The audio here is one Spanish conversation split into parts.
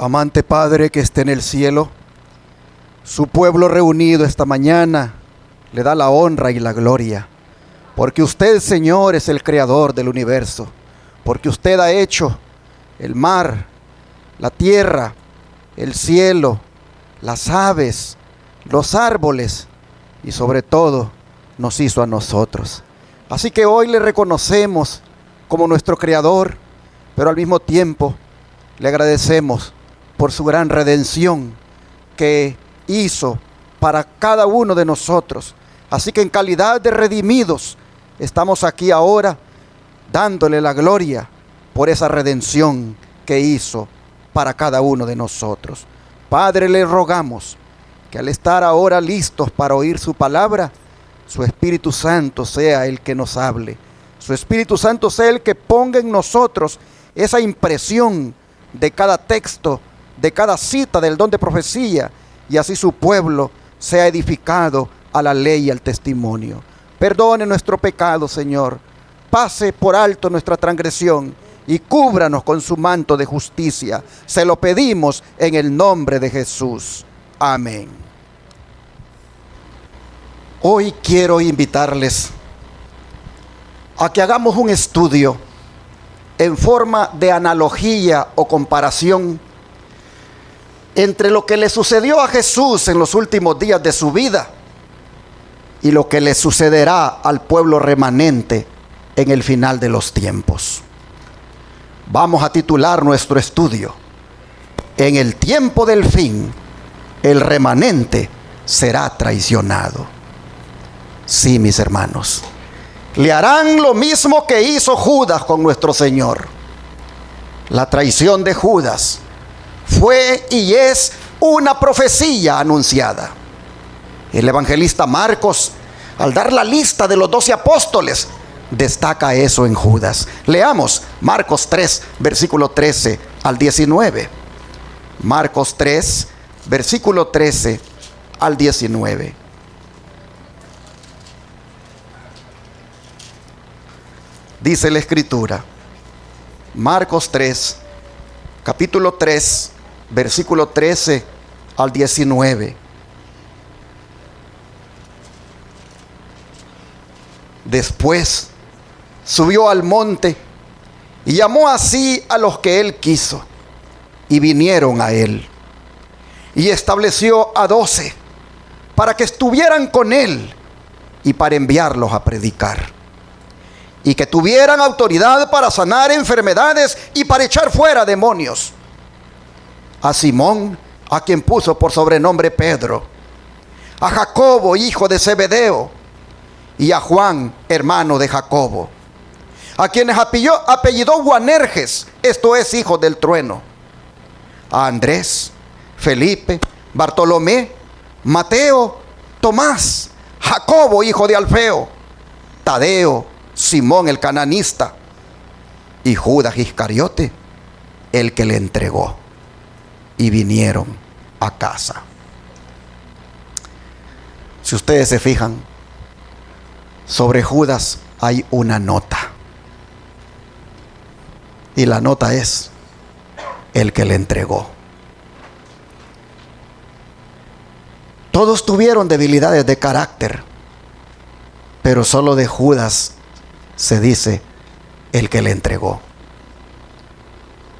Amante Padre que esté en el cielo, su pueblo reunido esta mañana le da la honra y la gloria, porque usted, Señor, es el creador del universo, porque usted ha hecho el mar, la tierra, el cielo, las aves, los árboles y sobre todo nos hizo a nosotros. Así que hoy le reconocemos como nuestro creador, pero al mismo tiempo le agradecemos por su gran redención que hizo para cada uno de nosotros. Así que en calidad de redimidos estamos aquí ahora dándole la gloria por esa redención que hizo para cada uno de nosotros. Padre, le rogamos que al estar ahora listos para oír su palabra, su Espíritu Santo sea el que nos hable. Su Espíritu Santo sea el que ponga en nosotros esa impresión de cada texto, de cada cita del don de profecía, y así su pueblo sea edificado a la ley y al testimonio. Perdone nuestro pecado, Señor. Pase por alto nuestra transgresión y cúbranos con su manto de justicia. Se lo pedimos en el nombre de Jesús. Amén. Hoy quiero invitarles a que hagamos un estudio en forma de analogía o comparación entre lo que le sucedió a Jesús en los últimos días de su vida y lo que le sucederá al pueblo remanente en el final de los tiempos. Vamos a titular nuestro estudio: En el tiempo del fin, el remanente será traicionado. Sí, mis hermanos, le harán lo mismo que hizo Judas con nuestro Señor. La traición de Judas fue y es una profecía anunciada. El evangelista Marcos, al dar la lista de los 12 apóstoles, destaca eso en Judas. Leamos Marcos 3, versículo 13 al 19. Marcos 3, versículo 13 al 19. Dice la Escritura, Marcos 3, capítulo 3, versículo 13 al 19. Después subió al monte y llamó así a los que él quiso, y vinieron a él. Y estableció a 12 para que estuvieran con él y para enviarlos a predicar, y que tuvieran autoridad para sanar enfermedades y para echar fuera demonios. A Simón, a quien puso por sobrenombre Pedro, a Jacobo, hijo de Zebedeo, y a Juan, hermano de Jacobo, a quienes apellidó Boanerges, esto es, hijo del trueno, a Andrés, Felipe, Bartolomé, Mateo, Tomás, Jacobo, hijo de Alfeo, Tadeo, Simón el cananista, y Judas Iscariote, el que le entregó. Y vinieron a casa. Si ustedes se fijan, sobre Judas hay una nota. Y la nota es el que le entregó. Todos tuvieron debilidades de carácter, pero solo de Judas se dice el que le entregó.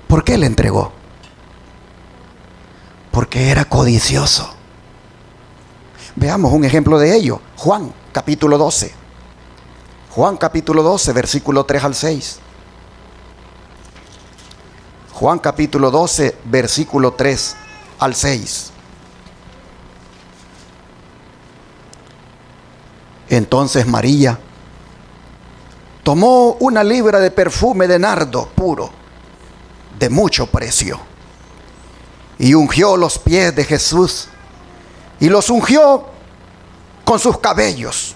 ¿Por qué le entregó? Porque era codicioso. Veamos un ejemplo de ello. Juan capítulo 12. Juan capítulo 12, versículo 3 al 6. Juan capítulo 12, versículo 3 al 6. Entonces María tomó una libra de perfume de nardo puro, de mucho precio, y ungió los pies de Jesús, y los ungió con sus cabellos,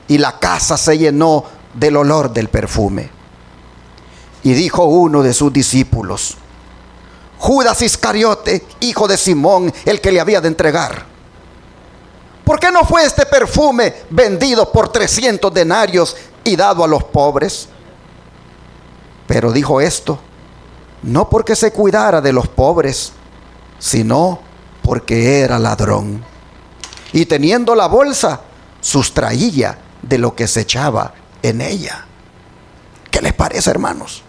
y la casa se llenó del olor del perfume. Y dijo uno de sus discípulos, Judas Iscariote, hijo de Simón, el que le había de entregar, ¿por qué no fue este perfume vendido por 300 denarios y dado a los pobres? Pero dijo esto no porque se cuidara de los pobres, sino porque era ladrón. Y teniendo la bolsa, sustraía de lo que se echaba en ella. ¿Qué les parece, hermanos?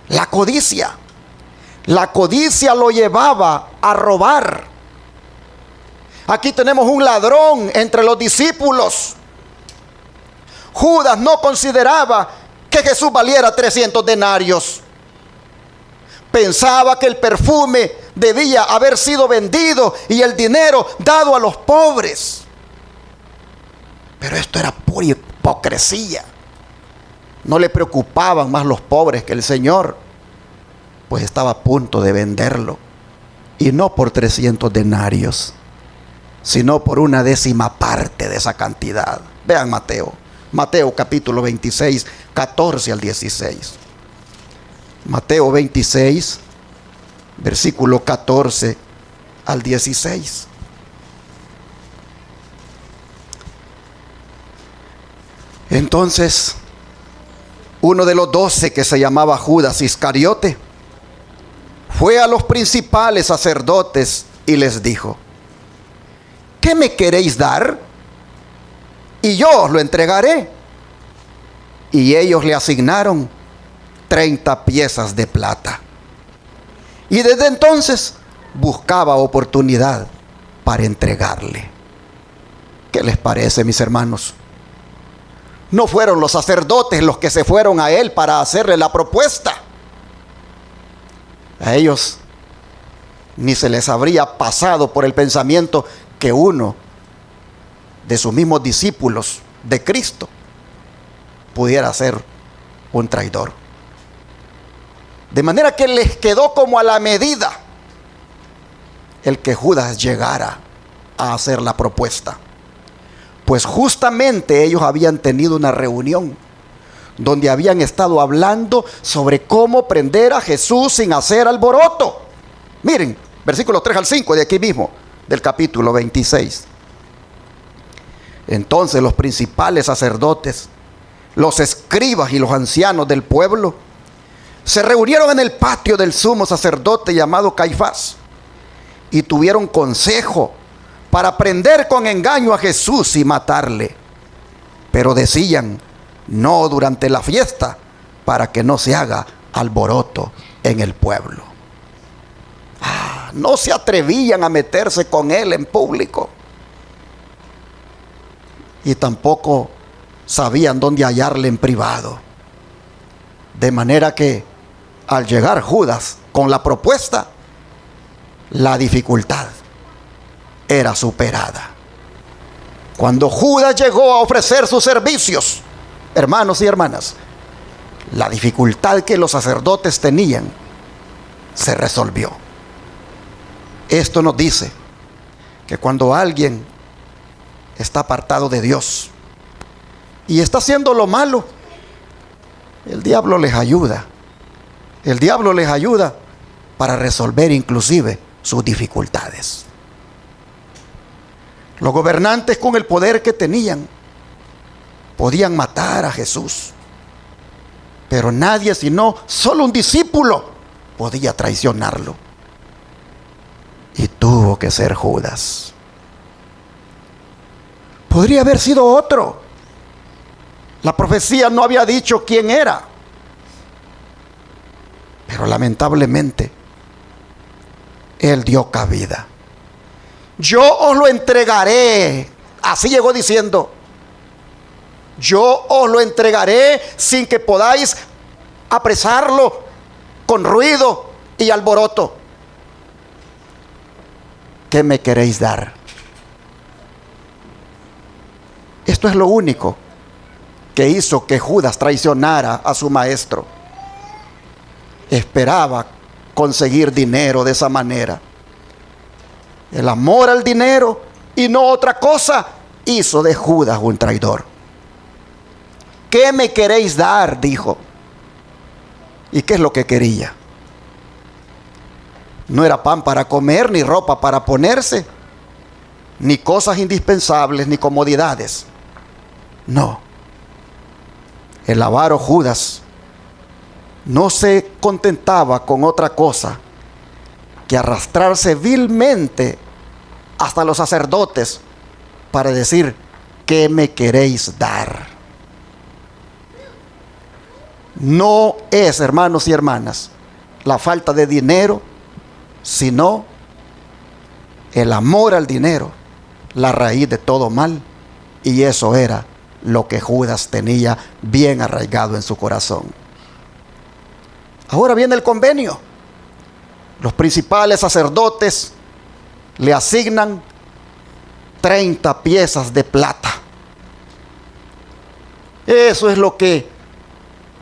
La codicia. La codicia lo llevaba a robar. Aquí tenemos un ladrón entre los discípulos. Judas no consideraba que Jesús valiera 300 denarios. Pensaba que el perfume debía haber sido vendido y el dinero dado a los pobres. Pero esto era pura hipocresía. No le preocupaban más los pobres que el Señor, pues estaba a punto de venderlo. Y no por 300 denarios, sino por una décima parte de esa cantidad. Vean Mateo capítulo 26, 14 al 16. Mateo 26, versículo 14 al 16. Entonces, uno de los 12, que se llamaba Judas Iscariote, fue a los principales sacerdotes y les dijo: ¿qué me queréis dar? Y yo os lo entregaré. Y ellos le asignaron 30 piezas de plata. Y desde entonces buscaba oportunidad para entregarle. ¿Qué les parece, mis hermanos? No fueron los sacerdotes los que se fueron a él para hacerle la propuesta. A ellos ni se les habría pasado por el pensamiento que uno de sus mismos discípulos de Cristo pudiera ser un traidor. De manera que les quedó como a la medida el que Judas llegara a hacer la propuesta. Pues justamente ellos habían tenido una reunión donde habían estado hablando sobre cómo prender a Jesús sin hacer alboroto. Miren, versículos 3 al 5 de aquí mismo, del capítulo 26. Entonces los principales sacerdotes, los escribas y los ancianos del pueblo se reunieron en el patio del sumo sacerdote llamado Caifás y tuvieron consejo para prender con engaño a Jesús y matarle. Pero decían: no durante la fiesta, para que no se haga alboroto en el pueblo. No se atrevían a meterse con él en público. Y tampoco sabían dónde hallarle en privado. De manera que al llegar Judas con la propuesta, la dificultad era superada. Cuando Judas llegó a ofrecer sus servicios, hermanos y hermanas, la dificultad que los sacerdotes tenían se resolvió. Esto nos dice que cuando alguien está apartado de Dios y está haciendo lo malo, el diablo les ayuda. El diablo les ayuda para resolver inclusive sus dificultades. Los gobernantes, con el poder que tenían, podían matar a Jesús, pero nadie, sino solo un discípulo, podía traicionarlo. Y tuvo que ser Judas. Podría haber sido otro. La profecía no había dicho quién era, pero lamentablemente él dio cabida. Yo os lo entregaré. Así llegó diciendo: yo os lo entregaré sin que podáis apresarlo con ruido y alboroto. ¿Qué me queréis dar? Esto es lo único que hizo que Judas traicionara a su maestro. Esperaba conseguir dinero de esa manera. El amor al dinero y no otra cosa hizo de Judas un traidor. ¿Qué me queréis dar?, dijo. ¿Y qué es lo que quería? No era pan para comer, ni ropa para ponerse, ni cosas indispensables, ni comodidades. No. El avaro Judas no se contentaba con otra cosa que arrastrarse vilmente hasta los sacerdotes para decir: ¿qué me queréis dar? No es, hermanos y hermanas, la falta de dinero, sino el amor al dinero, la raíz de todo mal. Y eso era lo que Judas tenía bien arraigado en su corazón. Ahora viene el convenio. Los principales sacerdotes le asignan 30 piezas de plata. Eso es lo que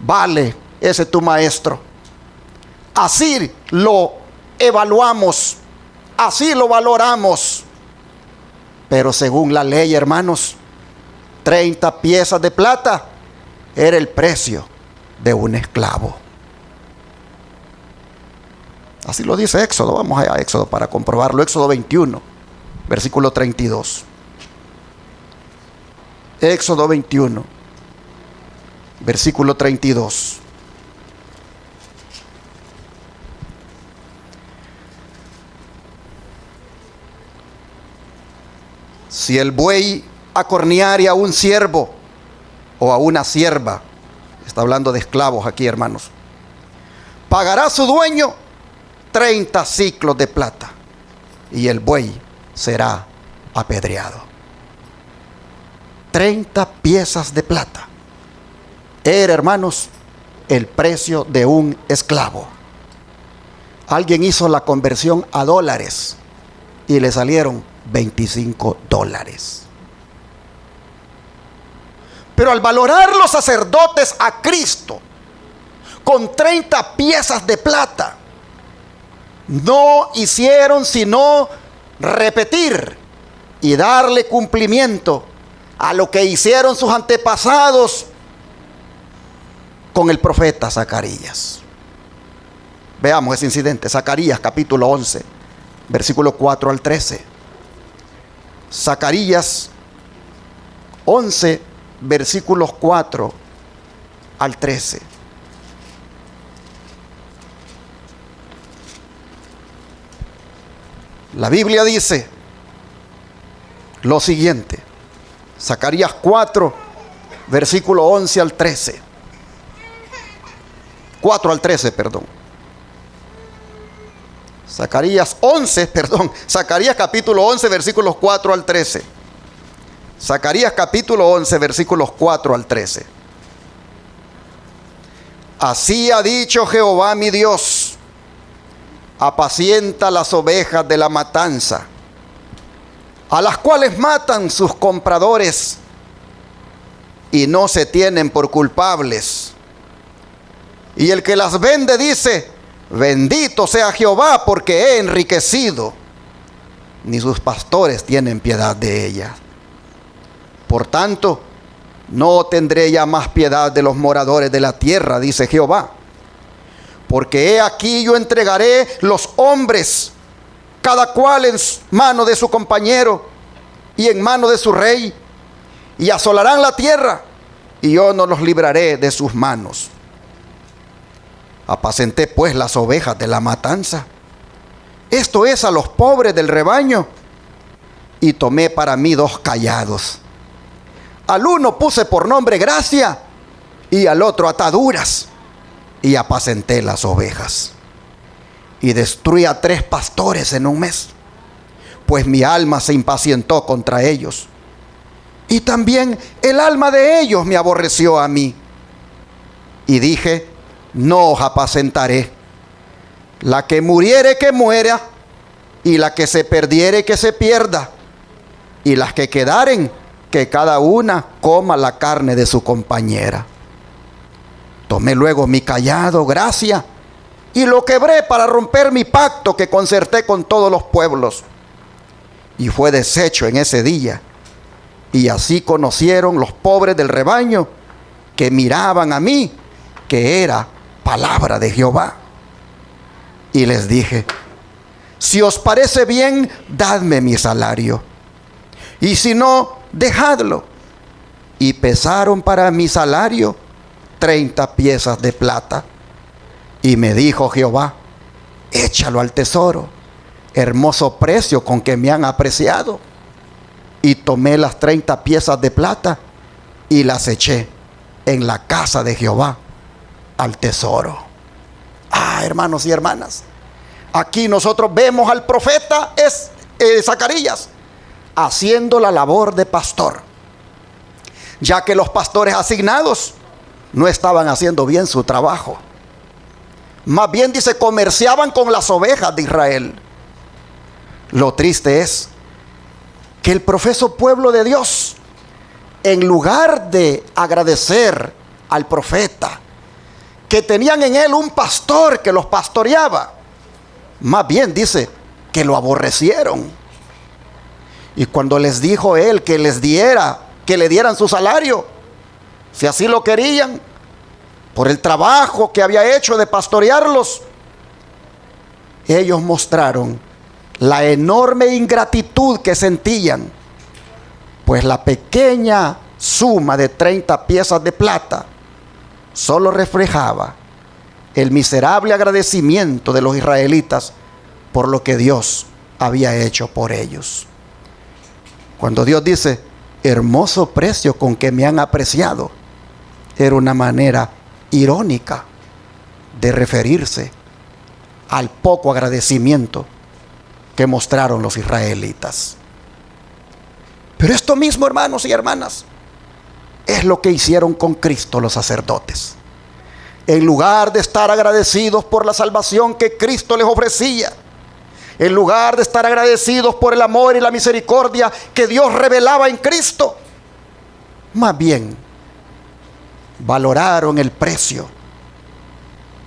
vale ese tu maestro. Así lo evaluamos, así lo valoramos. Pero según la ley, hermanos, 30 piezas de plata era el precio de un esclavo. Así lo dice Éxodo. Vamos a Éxodo para comprobarlo. Éxodo 21, versículo 32. Éxodo 21, versículo 32. Si el buey acorneare a un siervo o a una sierva, está hablando de esclavos aquí, hermanos, pagará su dueño 30 siclos de plata y el buey será apedreado. 30 piezas de plata era, hermanos, el precio de un esclavo. Alguien hizo la conversión a dólares y le salieron $25. Pero al valorar los sacerdotes a Cristo con 30 piezas de plata, no hicieron sino repetir y darle cumplimiento a lo que hicieron sus antepasados con el profeta Zacarías. Veamos ese incidente. Zacarías capítulo 11, versículo 4 al 13. Zacarías 11, versículos 4 al 13. La Biblia dice lo siguiente. Zacarías 4, versículo 11 al 13. 4 al 13, perdón. Zacarías capítulo 11, versículos 4 al 13. Zacarías capítulo 11, versículos 4 al 13. Así ha dicho Jehová mi Dios: apacienta las ovejas de la matanza, a las cuales matan sus compradores y no se tienen por culpables. Y el que las vende dice: bendito sea Jehová, porque he enriquecido. Ni sus pastores tienen piedad de ellas. Por tanto, no tendré ya más piedad de los moradores de la tierra, dice Jehová. Porque he aquí yo entregaré los hombres, cada cual en mano de su compañero y en mano de su rey, y asolarán la tierra, y yo no los libraré de sus manos. Apacenté pues las ovejas de la matanza, esto es, a los pobres del rebaño, y tomé para mí 2 callados. Al uno puse por nombre gracia, y al otro ataduras, y apacenté las ovejas. Y destruí a 3 pastores en un mes, pues mi alma se impacientó contra ellos, y también el alma de ellos me aborreció a mí. Y dije: no os apacentaré. La que muriere, que muera, y la que se perdiere, que se pierda, y las que quedaren, que cada una coma la carne de su compañera. Tomé luego mi cayado, gracia, y lo quebré para romper mi pacto que concerté con todos los pueblos. Y fue deshecho en ese día. Y así conocieron los pobres del rebaño que miraban a mí, que era palabra de Jehová. Y les dije: si os parece bien, dadme mi salario, y si no, dejadlo. Y pesaron para mi salario 30 piezas de plata, Y me dijo Jehová: échalo al tesoro, hermoso precio con que me han apreciado. Y tomé las 30 piezas de plata y las eché en la casa de Jehová al tesoro. Hermanos y hermanas, aquí nosotros vemos al profeta Zacarías haciendo la labor de pastor, ya que los pastores asignados no estaban haciendo bien su trabajo. Más bien, dice, comerciaban con las ovejas de Israel. Lo triste es que el profeso pueblo de Dios, en lugar de agradecer al profeta, que tenían en él un pastor que los pastoreaba, más bien dice que lo aborrecieron. Y cuando les dijo él que le dieran su salario, si así lo querían, por el trabajo que había hecho de pastorearlos, ellos mostraron la enorme ingratitud que sentían, pues la pequeña suma de 30 piezas de plata solo reflejaba el miserable agradecimiento de los israelitas por lo que Dios había hecho por ellos. Cuando Dios dice: hermoso precio con que me han apreciado, era una manera irónica de referirse al poco agradecimiento que mostraron los israelitas. Pero esto mismo, hermanos y hermanas, es lo que hicieron con Cristo los sacerdotes. En lugar de estar agradecidos por la salvación que Cristo les ofrecía, en lugar de estar agradecidos por el amor y la misericordia que Dios revelaba en Cristo, más bien valoraron el precio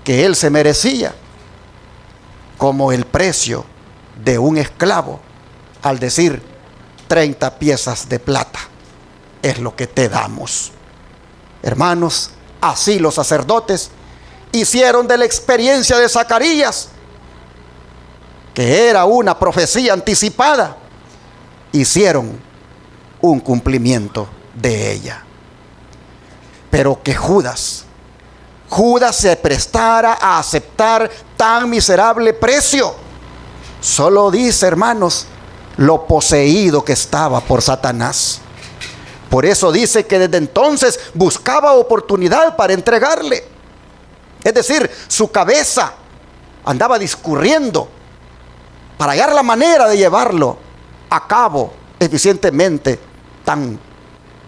que Él se merecía como el precio de un esclavo, al decir: 30 piezas de plata es lo que te damos. Hermanos, así los sacerdotes hicieron de la experiencia de Zacarías, que era una profecía anticipada, hicieron un cumplimiento de ella. Pero que Judas se prestara a aceptar tan miserable precio, solo dice, hermanos, lo poseído que estaba por Satanás. Por eso dice que desde entonces buscaba oportunidad para entregarle. Es decir, su cabeza andaba discurriendo para hallar la manera de llevarlo a cabo eficientemente tan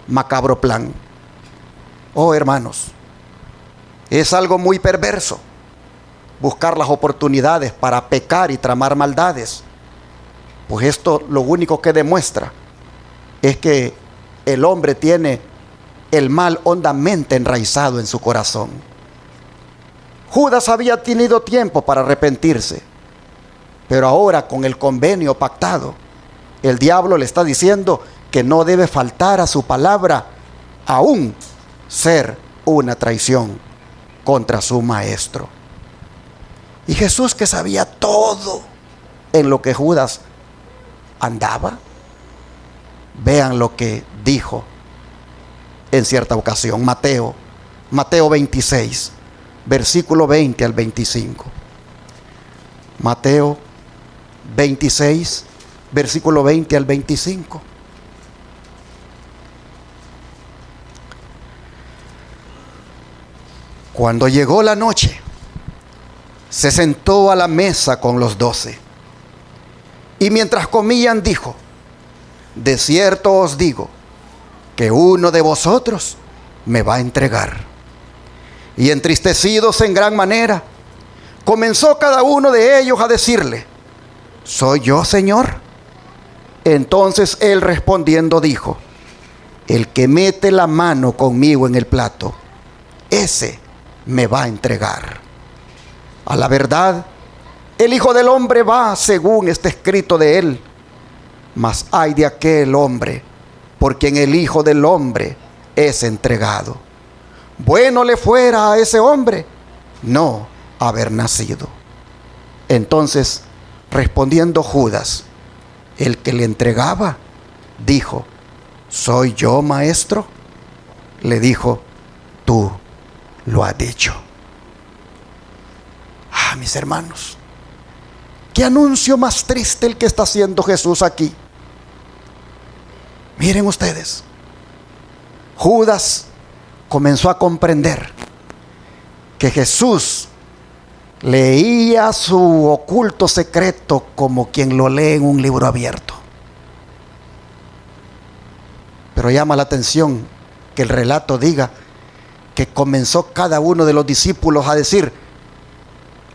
macabro plan. Oh, hermanos, es algo muy perverso buscar las oportunidades para pecar y tramar maldades, pues esto lo único que demuestra es que el hombre tiene el mal hondamente enraizado en su corazón. Judas había tenido tiempo para arrepentirse, pero ahora, con el convenio pactado, el diablo le está diciendo que no debe faltar a su palabra, aún ser una traición contra su maestro. Y Jesús, que sabía todo en lo que Judas andaba, vean lo que dijo en cierta ocasión. Mateo 26, versículo 20 al 25. Mateo 26, versículo 20 al 25. Cuando llegó la noche, se sentó a la mesa con los 12. Y mientras comían dijo: de cierto os digo que uno de vosotros me va a entregar. Y entristecidos en gran manera, comenzó cada uno de ellos a decirle: ¿soy yo, Señor? Entonces él respondiendo dijo: el que mete la mano conmigo en el plato, ese me va a entregar. A la verdad, el Hijo del Hombre va según está escrito de él. Mas ay de aquel hombre por quien el Hijo del Hombre es entregado. Bueno le fuera a ese hombre no haber nacido. Entonces, respondiendo Judas, el que le entregaba, dijo: ¿soy yo, maestro? Le dijo: tú lo has dicho. mis hermanos, qué anuncio más triste el que está haciendo Jesús aquí. Miren ustedes, Judas comenzó a comprender que Jesús leía su oculto secreto como quien lo lee en un libro abierto. Pero llama la atención que el relato diga que comenzó cada uno de los discípulos a decir: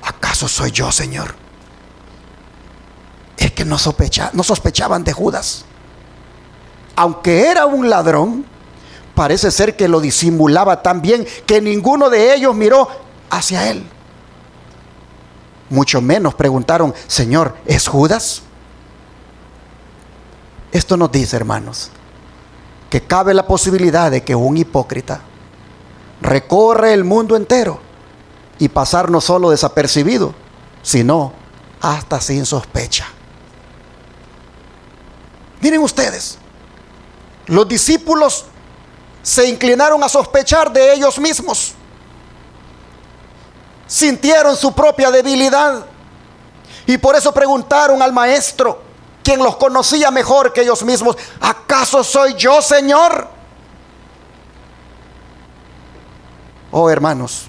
¿acaso soy yo, Señor? Es que no sospechaban de Judas. Aunque era un ladrón, parece ser que lo disimulaba tan bien que ninguno de ellos miró hacia él. Mucho menos preguntaron: Señor, ¿es Judas? Esto nos dice, hermanos, que cabe la posibilidad de que un hipócrita recorre el mundo entero y pasar no solo desapercibido, sino hasta sin sospecha. Miren ustedes, los discípulos se inclinaron a sospechar de ellos mismos. Sintieron su propia debilidad y por eso preguntaron al maestro, quien los conocía mejor que ellos mismos: ¿acaso soy yo, Señor? Oh, hermanos,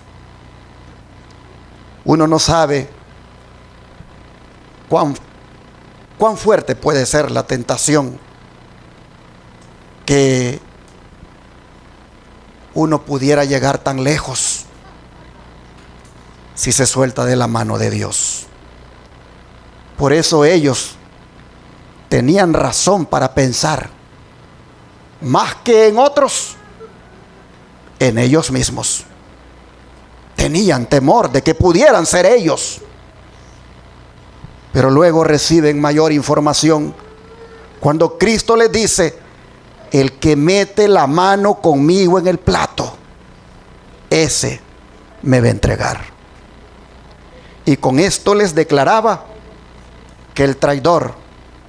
uno no sabe cuán fuerte puede ser la tentación que uno pudiera llegar tan lejos si se suelta de la mano de Dios. Por eso ellos tenían razón para pensar, más que en otros, en ellos mismos. Tenían temor de que pudieran ser ellos. Pero luego reciben mayor información cuando Cristo les dice: el que mete la mano conmigo en el plato, ese me va a entregar. Y con esto les declaraba que el traidor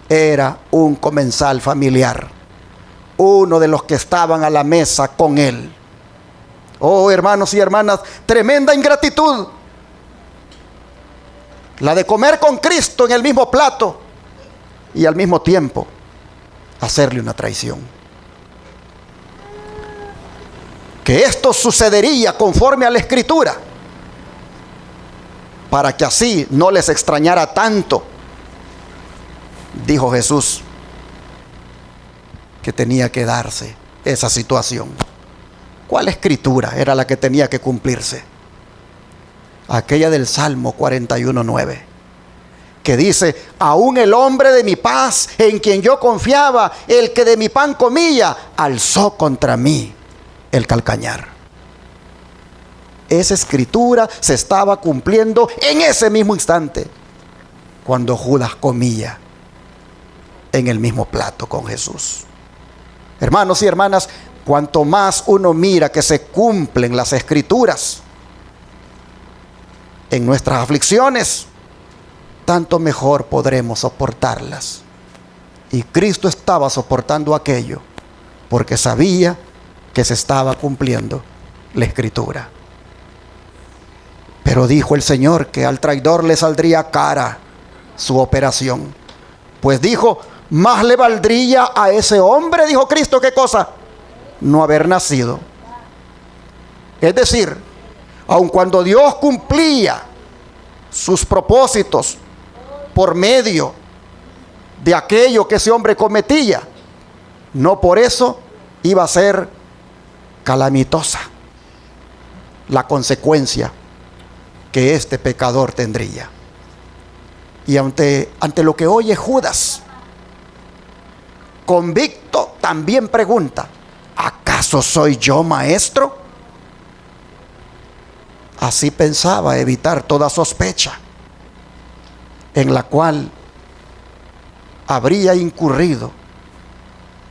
era un comensal familiar, uno de los que estaban a la mesa con él. Oh, hermanos y hermanas, tremenda ingratitud la de comer con Cristo en el mismo plato y al mismo tiempo hacerle una traición. Que esto sucedería conforme a la Escritura, para que así no les extrañara tanto, dijo Jesús, que tenía que darse esa situación. ¿Cuál escritura era la que tenía que cumplirse? Aquella del Salmo 41:9, que dice: aún el hombre de mi paz, en quien yo confiaba, el que de mi pan comía, alzó contra mí el calcañar. Esa escritura se estaba cumpliendo en ese mismo instante, cuando Judas comía en el mismo plato con Jesús. Hermanos y hermanas, cuanto más uno mira que se cumplen las escrituras en nuestras aflicciones, tanto mejor podremos soportarlas. Y Cristo estaba soportando aquello porque sabía que se estaba cumpliendo la escritura. Pero dijo el Señor que al traidor le saldría cara su operación. Pues dijo: más le valdría a ese hombre, dijo Cristo, ¿qué cosa? No haber nacido. Es decir, aun cuando Dios cumplía sus propósitos por medio de aquello que ese hombre cometía, no por eso iba a ser calamitosa la consecuencia que este pecador tendría. Y ante lo que oye Judas, convicto, también pregunta: ¿acaso soy yo, maestro? Así pensaba evitar toda sospecha en la cual habría incurrido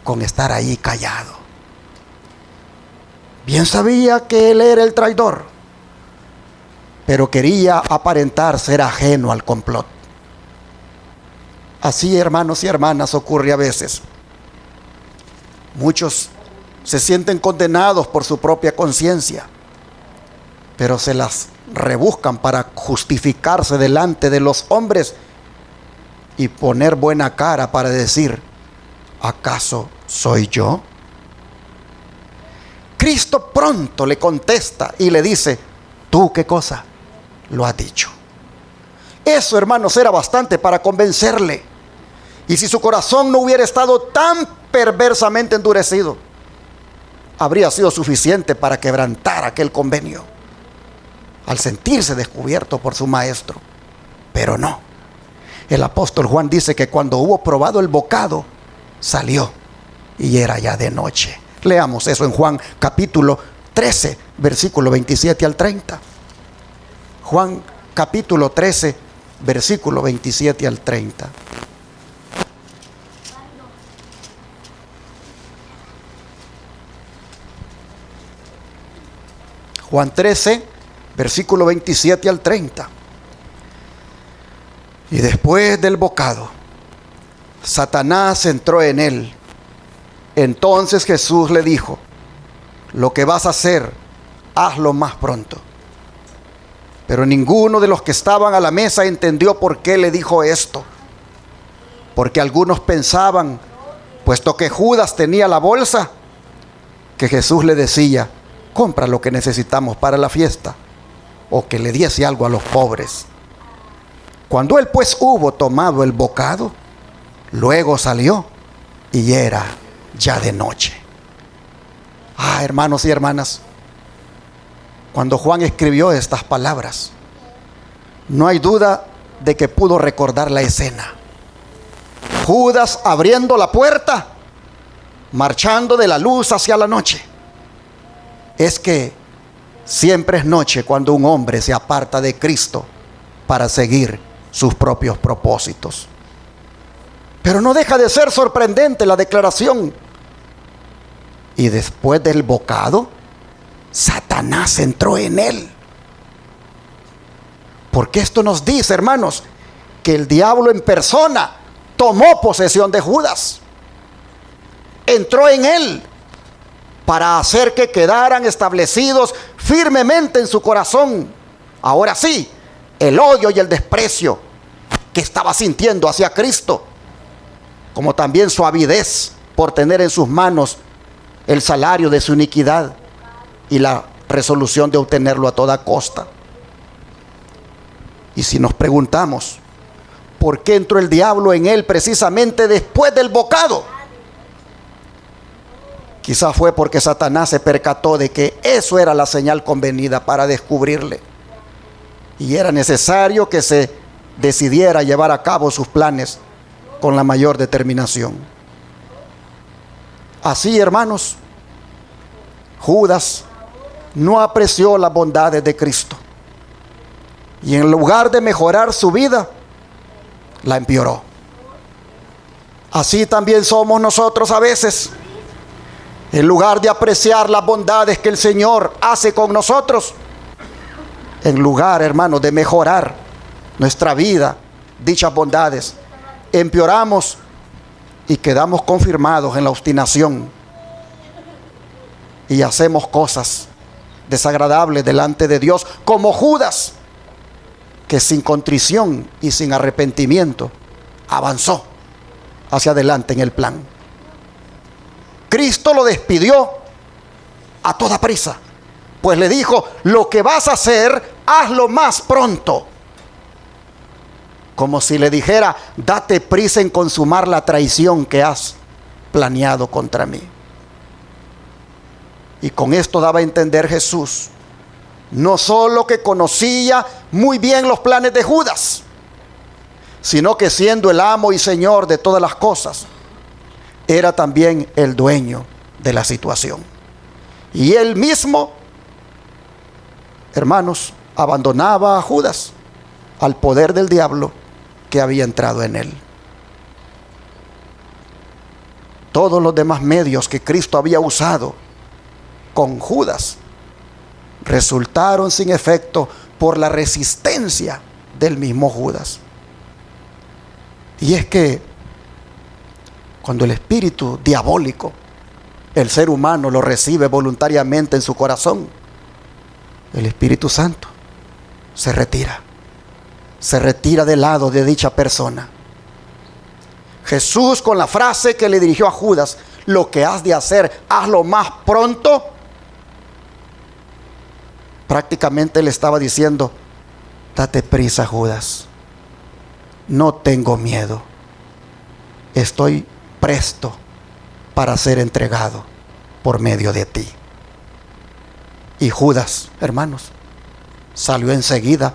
con estar ahí callado. Bien sabía que él era el traidor, pero quería aparentar ser ajeno al complot. Así, hermanos y hermanas, ocurre a veces. Muchos se sienten condenados por su propia conciencia, pero se las rebuscan para justificarse delante de los hombres y poner buena cara para decir, ¿acaso soy yo? Cristo pronto le contesta y le dice, ¿tú qué cosa lo has dicho? Eso, hermanos, era bastante para convencerle. Y si su corazón no hubiera estado tan perversamente endurecido, habría sido suficiente para quebrantar aquel convenio al sentirse descubierto por su maestro. Pero no. El apóstol Juan dice que cuando hubo probado el bocado, salió y era ya de noche. Leamos eso en Juan capítulo 13, versículo 27 al 30. Juan capítulo 13, versículo 27 al 30. Juan 13, versículo 27 al 30. Y después del bocado, Satanás entró en él. Entonces Jesús le dijo, lo que vas a hacer, hazlo más pronto. Pero ninguno de los que estaban a la mesa entendió por qué le dijo esto. Porque algunos pensaban, puesto que Judas tenía la bolsa, que Jesús le decía, compra lo que necesitamos para la fiesta, o que le diese algo a los pobres. Cuando él pues hubo tomado el bocado, luego salió y era ya de noche. Hermanos y hermanas, cuando Juan escribió estas palabras, no hay duda de que pudo recordar la escena. Judas abriendo la puerta, marchando de la luz hacia la noche. Es que siempre es noche cuando un hombre se aparta de Cristo para seguir sus propios propósitos. Pero no deja de ser sorprendente la declaración. Y después del bocado, Satanás entró en él. Porque esto nos dice, hermanos, que el diablo en persona tomó posesión de Judas. Entró en él para hacer que quedaran establecidos firmemente en su corazón, ahora sí, el odio y el desprecio que estaba sintiendo hacia Cristo, como también su avidez por tener en sus manos el salario de su iniquidad y la resolución de obtenerlo a toda costa. Y si nos preguntamos, ¿por qué entró el diablo en él precisamente después del bocado? Quizás fue porque Satanás se percató de que eso era la señal convenida para descubrirle. Y era necesario que se decidiera llevar a cabo sus planes con la mayor determinación. Así, hermanos, Judas no apreció las bondades de Cristo. Y en lugar de mejorar su vida, la empeoró. Así también somos nosotros a veces. En lugar de apreciar las bondades que el Señor hace con nosotros, en lugar, hermanos, de mejorar nuestra vida, dichas bondades, empeoramos y quedamos confirmados en la obstinación y hacemos cosas desagradables delante de Dios, como Judas, que sin contrición y sin arrepentimiento avanzó hacia adelante en el plan. Cristo lo despidió a toda prisa, pues le dijo, lo que vas a hacer, hazlo más pronto. Como si le dijera, date prisa en consumar la traición que has planeado contra mí. Y con esto daba a entender Jesús, no solo que conocía muy bien los planes de Judas, sino que siendo el amo y señor de todas las cosas, era también el dueño de la situación. Y él mismo, hermanos, abandonaba a Judas al poder del diablo que había entrado en él. Todos los demás medios que Cristo había usado con Judas resultaron sin efecto por la resistencia del mismo Judas. Y es que cuando el espíritu diabólico, el ser humano lo recibe voluntariamente en su corazón, el Espíritu Santo se retira del lado de dicha persona. Jesús, con la frase que le dirigió a Judas, lo que has de hacer, hazlo más pronto, prácticamente le estaba diciendo, date prisa, Judas, no tengo miedo, estoy presto para ser entregado por medio de ti. Y Judas, hermanos, salió enseguida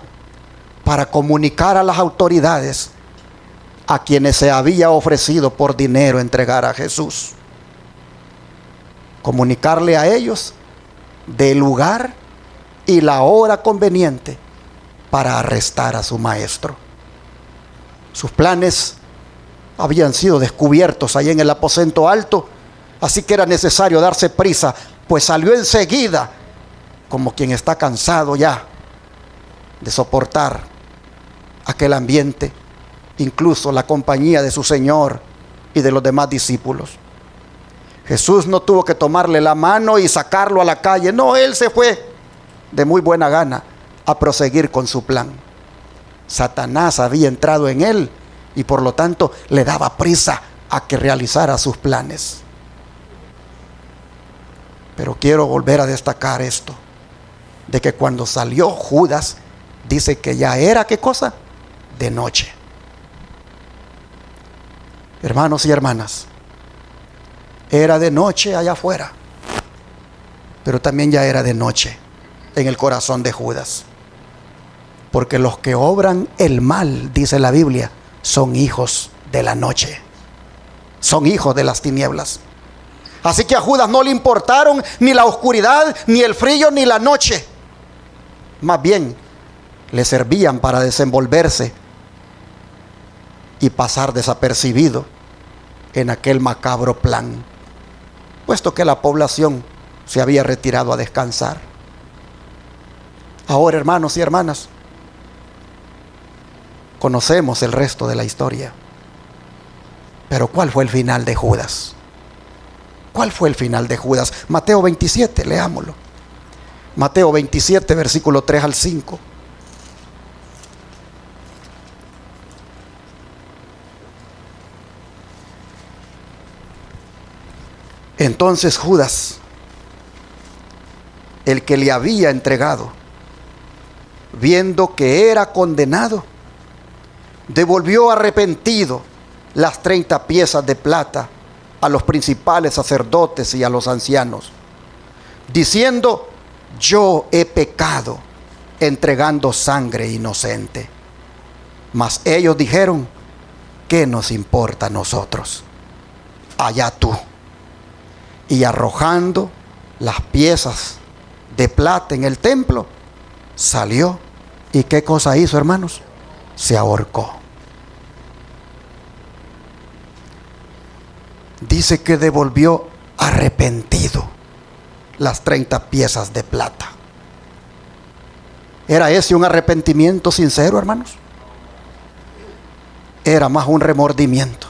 para comunicar a las autoridades a quienes se había ofrecido por dinero entregar a Jesús. Comunicarle a ellos del lugar y la hora conveniente para arrestar a su maestro. Sus planes habían sido descubiertos ahí en el aposento alto, así que era necesario darse prisa, pues salió enseguida como quien está cansado ya de soportar aquel ambiente, incluso la compañía de su Señor y de los demás discípulos. Jesús no tuvo que tomarle la mano y sacarlo a la calle, no, él se fue de muy buena gana a proseguir con su plan. Satanás había entrado en él y por lo tanto le daba prisa a que realizara sus planes. Pero quiero volver a destacar esto, de que cuando salió Judas, dice que ya era, ¿qué cosa? De noche. Hermanos y hermanas, era de noche allá afuera, pero también ya era de noche en el corazón de Judas. Porque los que obran el mal, dice la Biblia, son hijos de la noche, son hijos de las tinieblas. Así que a Judas no le importaron ni la oscuridad, ni el frío, ni la noche. Más bien, le servían para desenvolverse y pasar desapercibido en aquel macabro plan, puesto que la población se había retirado a descansar. Ahora, hermanos y hermanas, conocemos el resto de la historia. Pero ¿cuál fue el final de Judas? ¿Cuál fue el final de Judas? Mateo 27, leámoslo. Mateo 27, versículo 3 al 5. Entonces Judas, el que le había entregado, viendo que era condenado, devolvió arrepentido las 30 piezas de plata a los principales sacerdotes y a los ancianos, diciendo: yo he pecado entregando sangre inocente. Mas ellos dijeron: ¿qué nos importa a nosotros? Allá tú. Y arrojando las piezas de plata en el templo, salió. ¿Y qué cosa hizo, hermanos? Se ahorcó. Dice que devolvió arrepentido las 30 piezas de plata. ¿Era ese un arrepentimiento sincero, hermanos? Era más un remordimiento.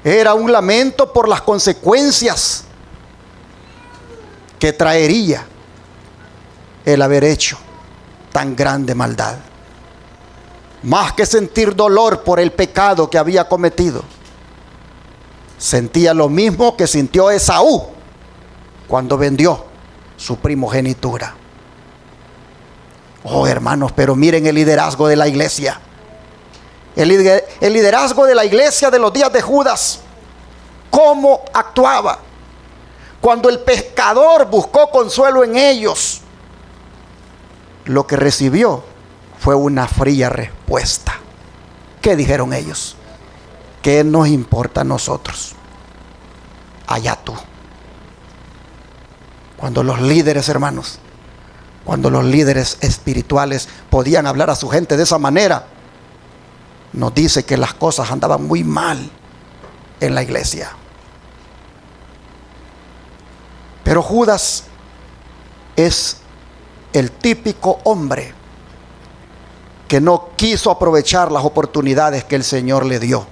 Era un lamento por las consecuencias que traería el haber hecho tan grande maldad. Más que sentir dolor por el pecado que había cometido, sentía lo mismo que sintió Esaú cuando vendió su primogenitura. Oh, hermanos, pero miren el liderazgo de la iglesia. El liderazgo de la iglesia de los días de Judas, cómo actuaba cuando el pecador buscó consuelo en ellos. Lo que recibió fue una fría respuesta. ¿Qué dijeron ellos? ¿Qué nos importa a nosotros? Allá tú. Cuando los líderes, hermanos, cuando los líderes espirituales podían hablar a su gente de esa manera, nos dice que las cosas andaban muy mal en la iglesia. Pero Judas es el típico hombre que no quiso aprovechar las oportunidades que el Señor le dio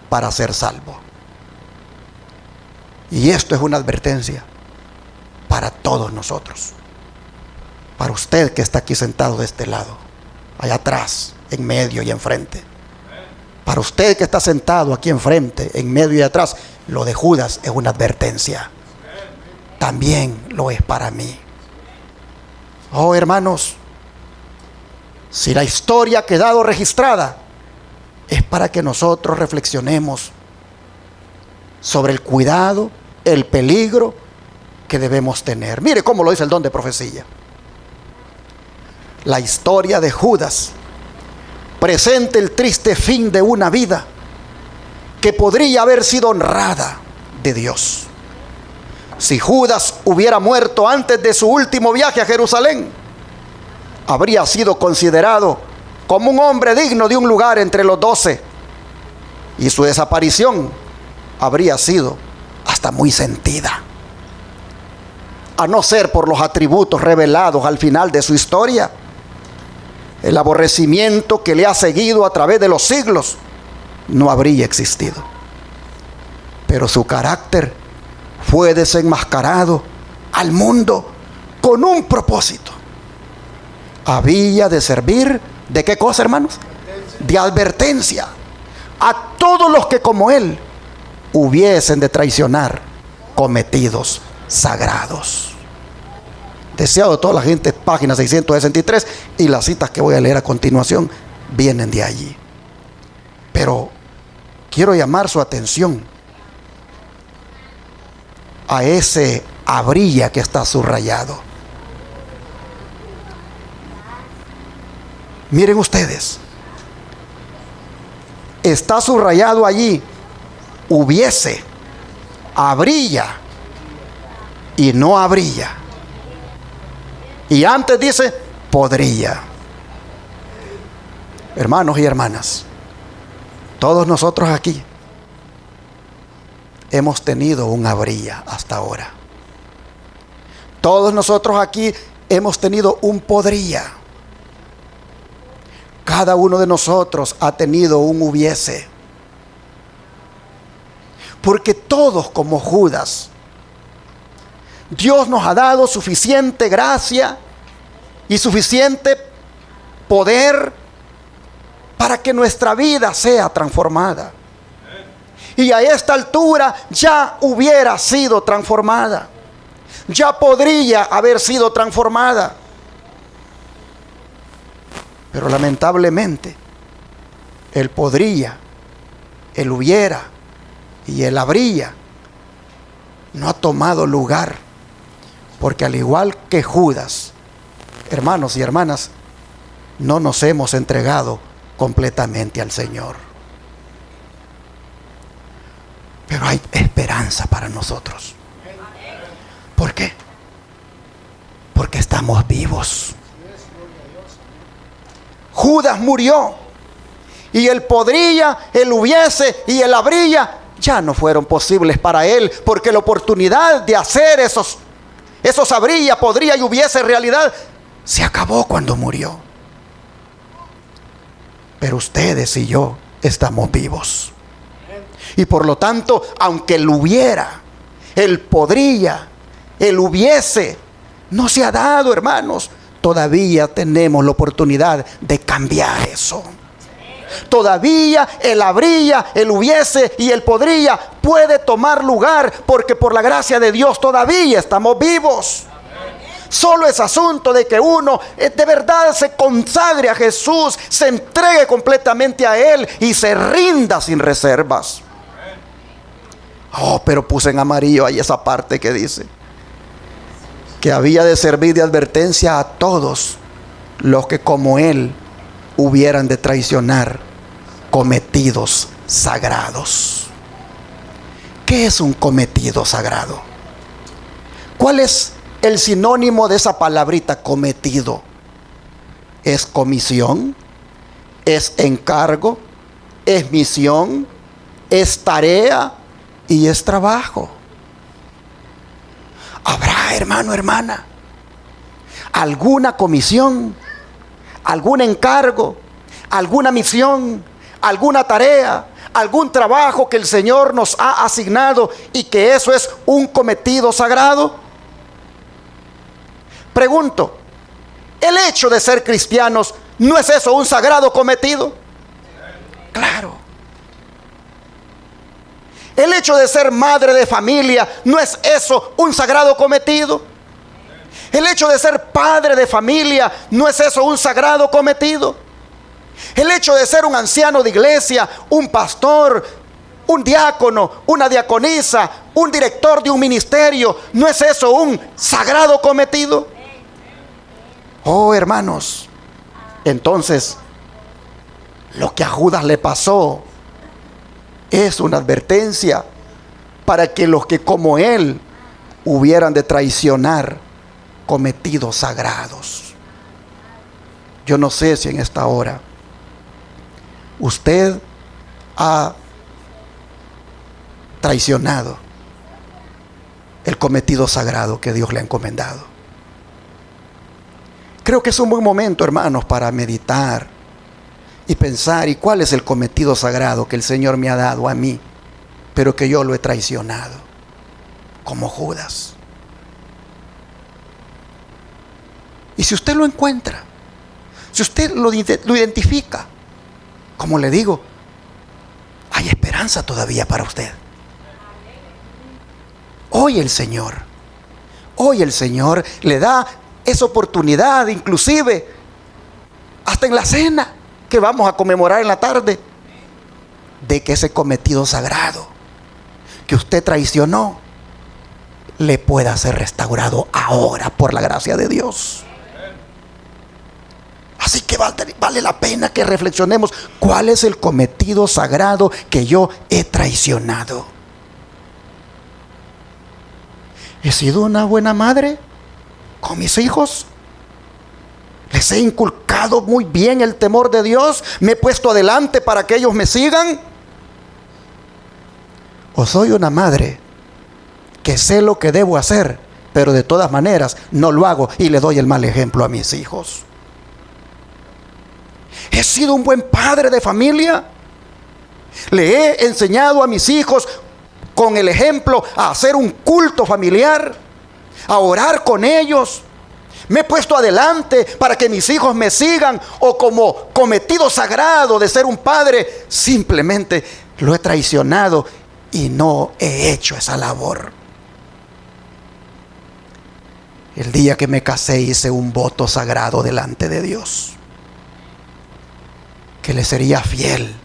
para ser salvo. Y esto es una advertencia para todos nosotros. Para usted que está aquí sentado de este lado, allá atrás, en medio y enfrente. Para usted que está sentado aquí enfrente, en medio y atrás, lo de Judas es una advertencia. También lo es para mí. Oh, hermanos, si la historia ha quedado registrada, es para que nosotros reflexionemos sobre el cuidado, el peligro que debemos tener. Mire cómo lo dice el don de profecía. La historia de Judas presenta el triste fin de una vida que podría haber sido honrada de Dios. Si Judas hubiera muerto antes de su último viaje a Jerusalén, habría sido considerado como un hombre digno de un lugar entre los 12, y su desaparición habría sido hasta muy sentida, a no ser por los atributos revelados al final de su historia. El aborrecimiento que le ha seguido a través de los siglos no habría existido. Pero su carácter fue desenmascarado al mundo con un propósito. Había de servir, ¿de qué cosa, hermanos? De advertencia a todos los que como él hubiesen de traicionar cometidos sagrados. Deseado toda la gente, página 663, y las citas que voy a leer a continuación vienen de allí. Pero quiero llamar su atención a ese habría que está subrayado. Miren ustedes, está subrayado allí: hubiese, habría y no habría. Y antes dice podría. Hermanos y hermanas, todos nosotros aquí hemos tenido un habría hasta ahora. Todos nosotros aquí hemos tenido un podría. Cada uno de nosotros ha tenido un hubiese. Porque todos, como Judas, Dios nos ha dado suficiente gracia y suficiente poder para que nuestra vida sea transformada. Y a esta altura ya hubiera sido transformada. Ya podría haber sido transformada. Pero lamentablemente, el podría, el hubiera y el habría no ha tomado lugar. Porque al igual que Judas, hermanos y hermanas, no nos hemos entregado completamente al Señor. Pero hay esperanza para nosotros. ¿Por qué? Porque estamos vivos. Judas murió, y el podría, el hubiese y el habría ya no fueron posibles para él, porque la oportunidad de hacer esos habría, podría y hubiese realidad se acabó cuando murió. Pero ustedes y yo estamos vivos. Y por lo tanto, aunque el hubiera, el podría, el hubiese no se ha dado, hermanos, todavía tenemos la oportunidad de cambiar eso. Todavía el habría, el hubiese y el podría puede tomar lugar, porque por la gracia de Dios todavía estamos vivos. Solo es asunto de que uno de verdad se consagre a Jesús, se entregue completamente a Él y se rinda sin reservas. Oh, pero puse en amarillo ahí esa parte que dice que había de servir de advertencia a todos los que como él hubieran de traicionar cometidos sagrados. ¿Qué es un cometido sagrado? ¿Cuál es el sinónimo de esa palabrita cometido? ¿Es comisión? ¿Es encargo? ¿Es misión? ¿Es tarea? Y es trabajo. Habrá, hermano, hermana, alguna comisión, algún encargo, alguna misión, alguna tarea, algún trabajo que el Señor nos ha asignado y que eso es un cometido sagrado. Pregunto, El hecho de ser cristianos, ¿no es eso un sagrado cometido? Claro. El hecho de ser madre de familia, ¿no es eso un sagrado cometido? El hecho de ser padre de familia, ¿no es eso un sagrado cometido? El hecho de ser un anciano de iglesia, un pastor, un diácono, una diaconisa, un director de un ministerio, ¿no es eso un sagrado cometido? Oh, hermanos, entonces lo que a Judas le pasó es una advertencia para que los que como él hubieran de traicionar cometidos sagrados. Yo no sé si en esta hora usted ha traicionado el cometido sagrado que Dios le ha encomendado. Creo que es un buen momento, hermanos, para meditar y pensar, ¿y cuál es el cometido sagrado que el Señor me ha dado a mí, pero que yo lo he traicionado, como Judas? Y si usted lo encuentra, si usted lo identifica, como le digo, hay esperanza todavía para usted. Hoy el Señor le da esa oportunidad, inclusive hasta en la cena que vamos a conmemorar en la tarde, de que ese cometido sagrado que usted traicionó le pueda ser restaurado ahora por la gracia de Dios. Así que vale la pena que reflexionemos cuál es el cometido sagrado que yo he traicionado. ¿He sido una buena madre con mis hijos? ¿Les he inculcado muy bien el temor de Dios? ¿Me he puesto adelante para que ellos me sigan? ¿O soy una madre que sé lo que debo hacer, pero de todas maneras no lo hago y le doy el mal ejemplo a mis hijos? ¿He sido un buen padre de familia? ¿Le he enseñado a mis hijos con el ejemplo a hacer un culto familiar, a orar con ellos? ¿Me he puesto adelante para que mis hijos me sigan? ¿O como cometido sagrado de ser un padre, simplemente lo he traicionado y no he hecho esa labor? El día que me casé hice un voto sagrado delante de Dios, que le sería fiel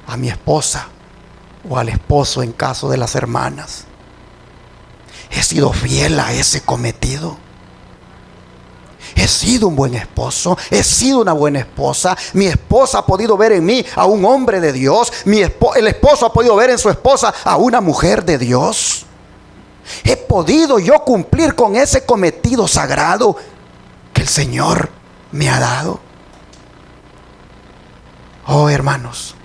a mi esposa o al esposo en caso de las hermanas. He sido fiel a ese cometido. He sido un buen esposo, he sido una buena esposa. Mi esposa ha podido ver en mí a un hombre de Dios. El esposo ha podido ver en su esposa a una mujer de Dios. He podido yo cumplir con ese cometido sagrado que el Señor me ha dado. Oh, hermanos,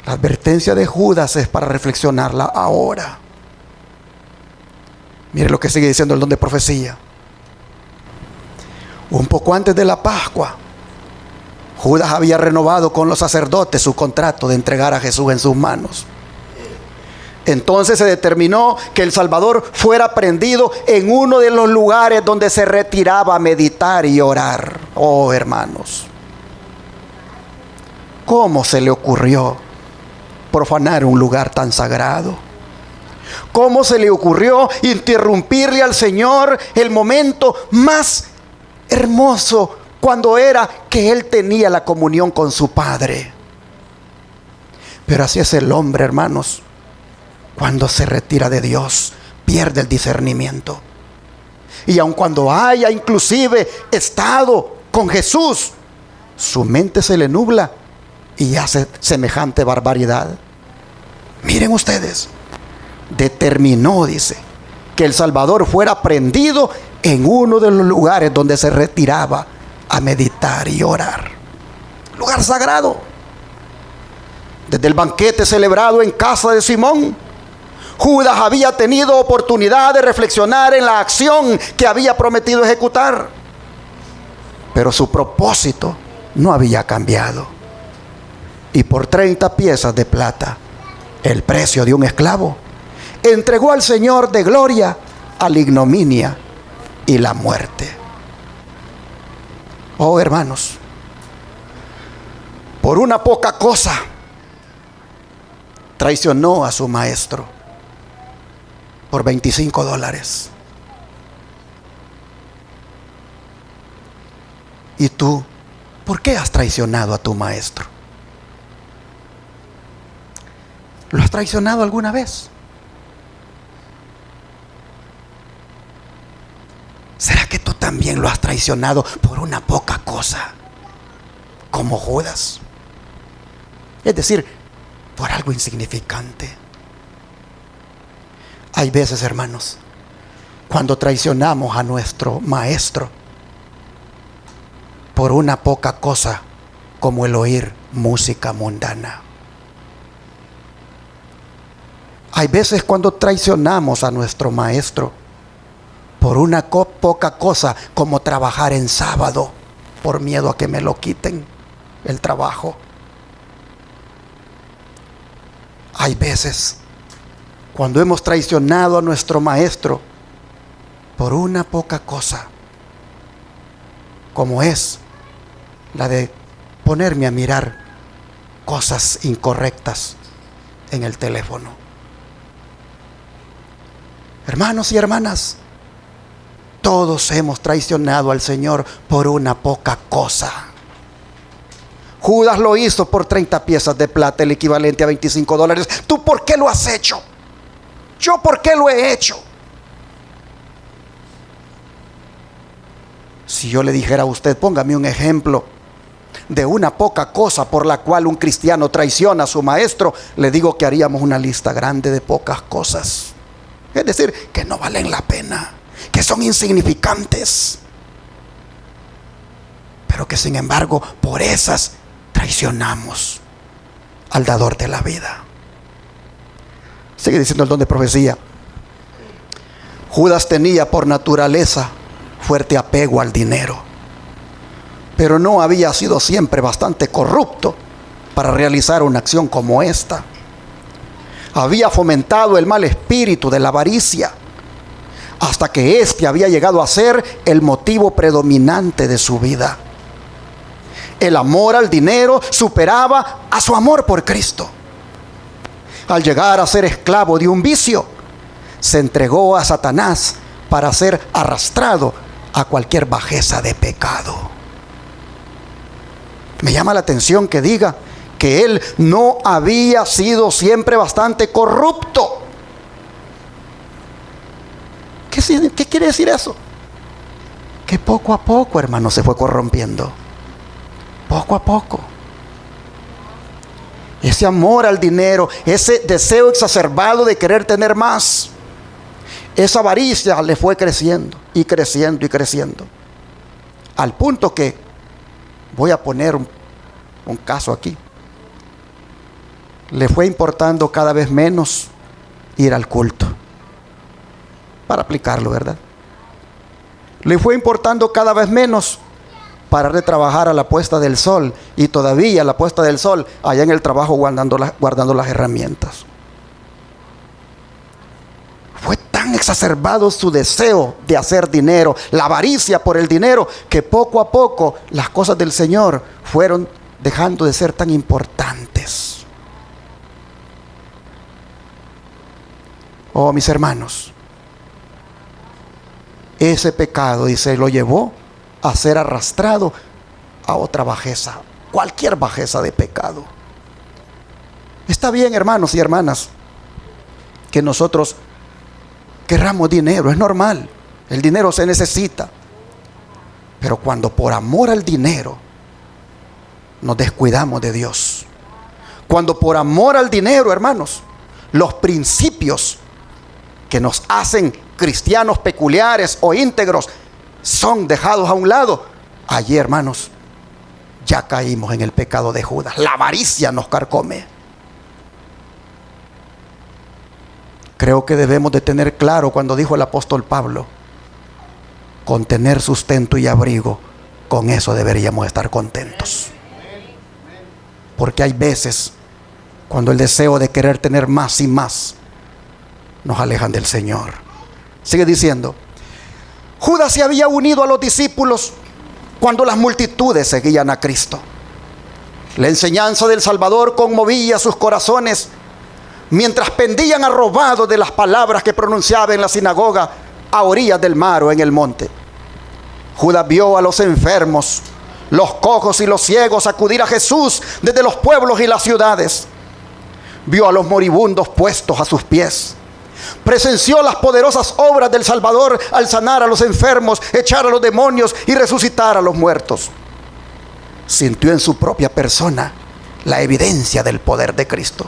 la advertencia de Judas es para reflexionarla ahora. Mire lo que sigue diciendo el don de profecía. Un poco antes de la Pascua, Judas había renovado con los sacerdotes su contrato de entregar a Jesús en sus manos. Entonces se determinó que el Salvador fuera prendido en uno de los lugares donde se retiraba a meditar y orar. Oh, hermanos, ¿cómo se le ocurrió profanar un lugar tan sagrado? ¿Cómo se le ocurrió interrumpirle al Señor el momento más hermoso, cuando era que Él tenía la comunión con su Padre? Pero así es el hombre, hermanos. Cuando se retira de Dios, pierde el discernimiento. Y aun cuando haya inclusive estado con Jesús, su mente se le nubla y hace semejante barbaridad. Miren ustedes, determinó, dice, que el Salvador fuera prendido en uno de los lugares donde se retiraba a meditar y orar. Lugar sagrado. Desde el banquete celebrado en casa de Simón, Judas había tenido oportunidad de reflexionar en la acción que había prometido ejecutar. Pero su propósito no había cambiado. Y por 30 piezas de plata, el precio de un esclavo, entregó al Señor de gloria a la ignominia y la muerte. Oh, hermanos, por una poca cosa traicionó a su maestro por $25. ¿Y tú, por qué has traicionado a tu maestro? ¿Lo has traicionado alguna vez? ¿Será que tú también lo has traicionado por una poca cosa, como Judas? Es decir, por algo insignificante. Hay veces, hermanos, cuando traicionamos a nuestro maestro por una poca cosa, como el oír música mundana. Hay veces cuando traicionamos a nuestro maestro por una poca cosa, como trabajar en sábado, por miedo a que me lo quiten el trabajo. Hay veces cuando hemos traicionado a nuestro maestro por una poca cosa, como es la de ponerme a mirar cosas incorrectas en el teléfono. Hermanos y hermanas, todos hemos traicionado al Señor por una poca cosa. Judas lo hizo por 30 piezas de plata, el equivalente a $25. ¿Tú por qué lo has hecho? ¿Yo por qué lo he hecho? Si yo le dijera a usted, póngame un ejemplo de una poca cosa por la cual un cristiano traiciona a su maestro, le digo que haríamos una lista grande de pocas cosas. Es decir, que no valen la pena, que son insignificantes, pero que sin embargo por esas traicionamos al dador de la vida. Sigue diciendo el don de profecía. Judas tenía por naturaleza fuerte apego al dinero, pero no había sido siempre bastante corrupto para realizar una acción como esta. Había fomentado el mal espíritu de la avaricia hasta que éste había llegado a ser el motivo predominante de su vida. El amor al dinero superaba a su amor por Cristo. Al llegar a ser esclavo de un vicio, se entregó a Satanás para ser arrastrado a cualquier bajeza de pecado. Me llama la atención que diga que él no había sido siempre bastante corrupto. ¿Qué quiere decir eso? Que poco a poco, hermano, se fue corrompiendo. Poco a poco. Ese amor al dinero, ese deseo exacerbado de querer tener más, esa avaricia le fue creciendo y creciendo y creciendo, al punto que, voy a poner un caso aquí, le fue importando cada vez menos ir al culto, para aplicarlo, ¿verdad? Le fue importando cada vez menos parar de trabajar a la puesta del sol, y todavía a la puesta del sol allá en el trabajo guardando las herramientas. Fue tan exacerbado su deseo de hacer dinero, la avaricia por el dinero, que poco a poco las cosas del Señor fueron dejando de ser tan importantes. Oh, mis hermanos, ese pecado, dice, lo llevó a ser arrastrado a otra bajeza, cualquier bajeza de pecado. Está bien, hermanos y hermanas, que nosotros querramos dinero, es normal, el dinero se necesita, pero cuando por amor al dinero nos descuidamos de Dios, cuando por amor al dinero, hermanos, los principios que nos hacen cristianos peculiares o íntegros son dejados a un lado, allí, hermanos, ya caímos en el pecado de Judas. La avaricia nos carcome. Creo que debemos de tener claro cuando dijo el apóstol Pablo, con tener sustento y abrigo, con eso deberíamos estar contentos. Porque hay veces cuando el deseo de querer tener más y más nos alejan del Señor. Sigue diciendo, Judas se había unido a los discípulos cuando las multitudes seguían a Cristo. La enseñanza del Salvador conmovía sus corazones mientras pendían arrobados de las palabras que pronunciaba en la sinagoga a orillas del mar o en el monte. Judas vio a los enfermos, los cojos y los ciegos acudir a Jesús desde los pueblos y las ciudades. Vio a los moribundos puestos a sus pies. Presenció las poderosas obras del Salvador al sanar a los enfermos, echar a los demonios y resucitar a los muertos. Sintió en su propia persona la evidencia del poder de Cristo.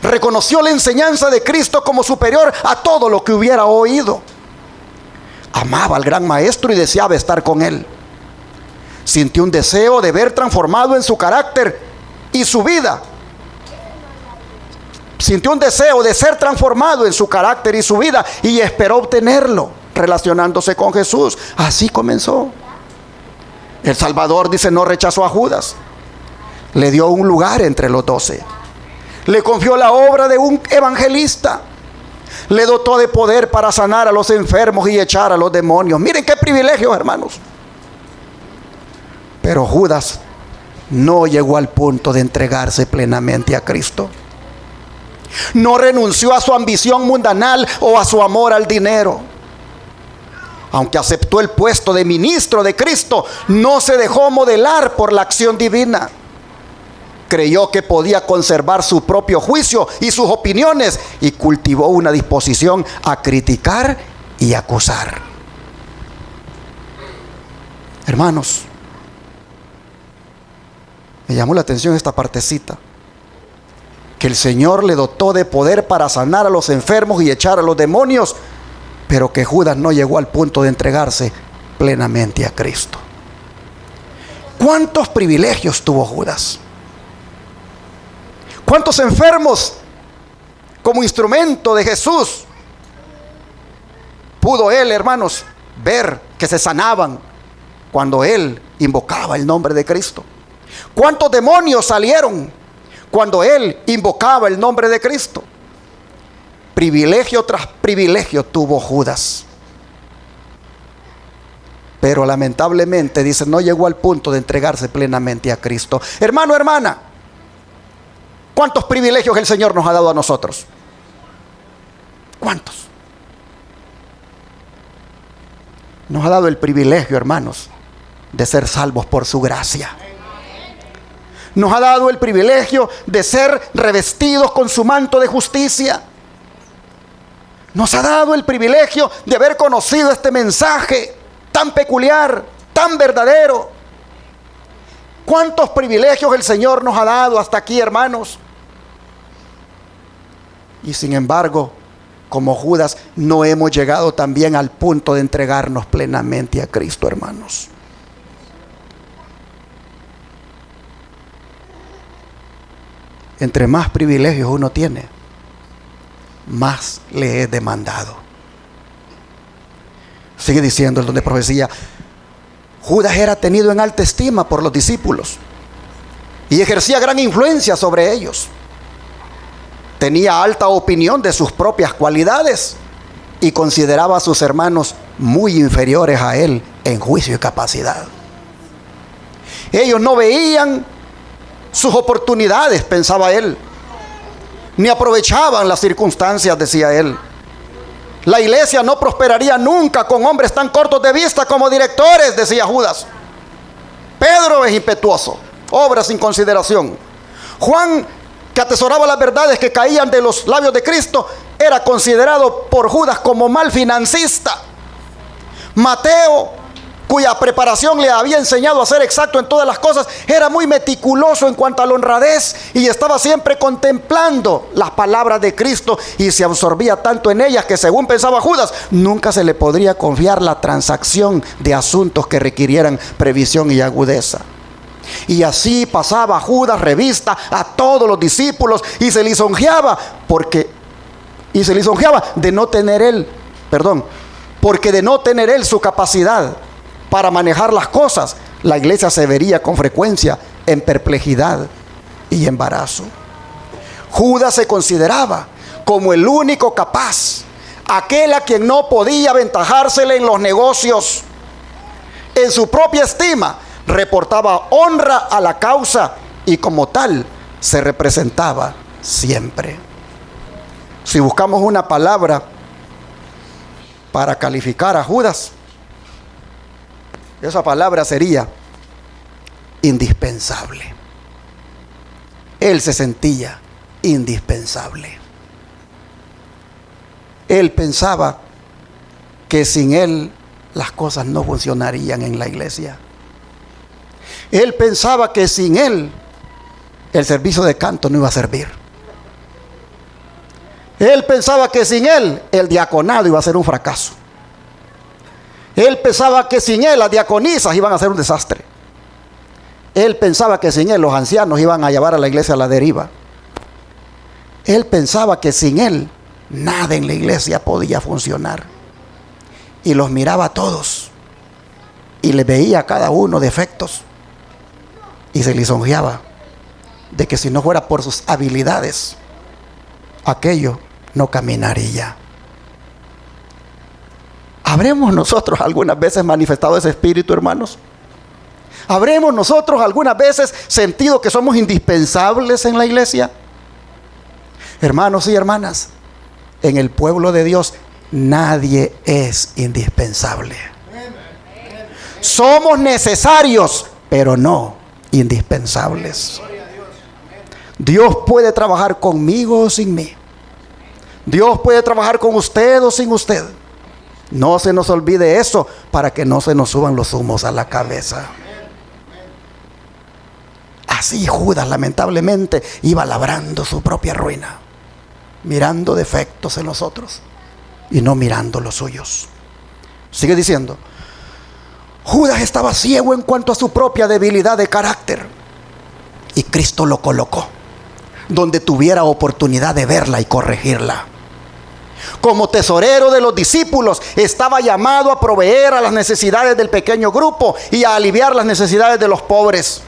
Reconoció la enseñanza de Cristo como superior a todo lo que hubiera oído. Amaba al gran maestro y deseaba estar con él. Sintió un deseo de ver transformado en su carácter y su vida. Sintió un deseo de ser transformado en su carácter y su vida y esperó obtenerlo relacionándose con Jesús. Así comenzó. El Salvador, dice, no rechazó a Judas. Le dio un lugar entre los 12. Le confió la obra de un evangelista. Le dotó de poder para sanar a los enfermos y echar a los demonios. Miren qué privilegio, hermanos. Pero Judas no llegó al punto de entregarse plenamente a Cristo. No renunció a su ambición mundanal o a su amor al dinero. Aunque aceptó el puesto de ministro de Cristo, no se dejó modelar por la acción divina. Creyó que podía conservar su propio juicio y sus opiniones y cultivó una disposición a criticar y acusar. Hermanos, me llamó la atención esta partecita, que el Señor le dotó de poder para sanar a los enfermos y echar a los demonios, pero que Judas no llegó al punto de entregarse plenamente a Cristo. ¿Cuántos privilegios tuvo Judas? ¿Cuántos enfermos como instrumento de Jesús pudo él, hermanos, ver que se sanaban cuando él invocaba el nombre de Cristo? ¿Cuántos demonios salieron cuando él invocaba el nombre de Cristo? Privilegio tras privilegio tuvo Judas. Pero lamentablemente, dice, no llegó al punto de entregarse plenamente a Cristo. Hermano, hermana, ¿cuántos privilegios el Señor nos ha dado a nosotros? ¿Cuántos? Nos ha dado el privilegio, hermanos, de ser salvos por su gracia. Nos ha dado el privilegio de ser revestidos con su manto de justicia. Nos ha dado el privilegio de haber conocido este mensaje tan peculiar, tan verdadero. ¿Cuántos privilegios el Señor nos ha dado hasta aquí, hermanos? Y sin embargo, como Judas, no hemos llegado también al punto de entregarnos plenamente a Cristo, hermanos. Entre más privilegios uno tiene, más le es demandado. Sigue diciendo el don de profecía: Judas era tenido en alta estima por los discípulos y ejercía gran influencia sobre ellos. Tenía alta opinión de sus propias cualidades y consideraba a sus hermanos muy inferiores a él en juicio y capacidad. Ellos no veían sus oportunidades, pensaba él, ni aprovechaban las circunstancias, decía él. La iglesia no prosperaría nunca con hombres tan cortos de vista como directores, decía Judas. Pedro es impetuoso, obra sin consideración. Juan, que atesoraba las verdades que caían de los labios de Cristo, era considerado por Judas como mal financista. Mateo, cuya preparación le había enseñado a ser exacto en todas las cosas, era muy meticuloso en cuanto a la honradez y estaba siempre contemplando las palabras de Cristo y se absorbía tanto en ellas que, según pensaba Judas, nunca se le podría confiar la transacción de asuntos que requirieran previsión y agudeza. Y así pasaba Judas revista a todos los discípulos y se lisonjeaba de no tener él, porque de no tener él su capacidad para manejar las cosas, la iglesia se vería con frecuencia en perplejidad y embarazo. Judas se consideraba como el único capaz, aquel a quien no podía aventajársele en los negocios. en su propia estima, reportaba honra a la causa y como tal se representaba siempre. Si buscamos una palabra para calificar a Judas, esa palabra sería indispensable. Él se sentía indispensable. Él pensaba que sin él las cosas no funcionarían en la iglesia. Él pensaba que sin él el servicio de canto no iba a servir. Él pensaba que sin él el diaconado iba a ser un fracaso. Él pensaba que sin él las diaconisas iban a ser un desastre. Él pensaba que sin él los ancianos iban a llevar a la iglesia a la deriva. Él pensaba que sin él nada en la iglesia podía funcionar. Y los miraba a todos y les veía a cada uno defectos y se lisonjeaba de que si no fuera por sus habilidades, aquello no caminaría. ¿Habremos nosotros algunas veces manifestado ese espíritu, hermanos? ¿Habremos nosotros algunas veces sentido que somos indispensables en la iglesia? Hermanos y hermanas, en el pueblo de Dios nadie es indispensable. Somos necesarios, pero no indispensables. Dios puede trabajar conmigo o sin mí. Dios puede trabajar con usted o sin usted. No se nos olvide eso para que no se nos suban los humos a la cabeza. Así Judas lamentablemente iba labrando su propia ruina, mirando defectos en los otros y no mirando los suyos. Sigue diciendo, Judas estaba ciego en cuanto a su propia debilidad de carácter y Cristo lo colocó donde tuviera oportunidad de verla y corregirla. Como tesorero de los discípulos, estaba llamado a proveer a las necesidades del pequeño grupo y a aliviar las necesidades de los pobres.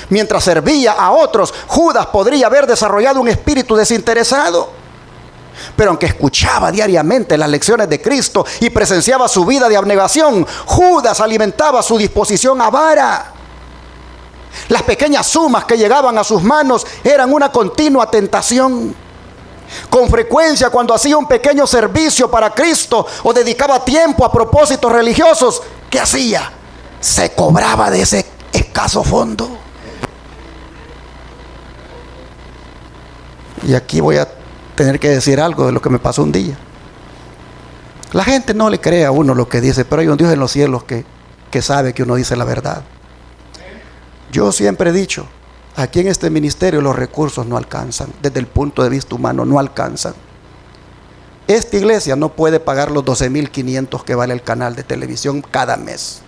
Mientras servía a otros, Judas podría haber desarrollado un espíritu desinteresado. Pero aunque escuchaba diariamente las lecciones de Cristo y presenciaba su vida de abnegación, Judas alimentaba su disposición avara. Las pequeñas sumas que llegaban a sus manos eran una continua tentación. Con frecuencia, cuando hacía un pequeño servicio para Cristo o dedicaba tiempo a propósitos religiosos, ¿qué hacía? Se cobraba de ese escaso fondo. Y aquí voy a tener que decir algo de lo que me pasó un día. La gente no le cree a uno lo que dice, pero hay un Dios en los cielos que sabe que uno dice la verdad. Yo siempre he dicho, aquí en este ministerio los recursos no alcanzan, desde el punto de vista humano no alcanzan. Esta iglesia no puede pagar los 12,500 que vale el canal de televisión cada mes.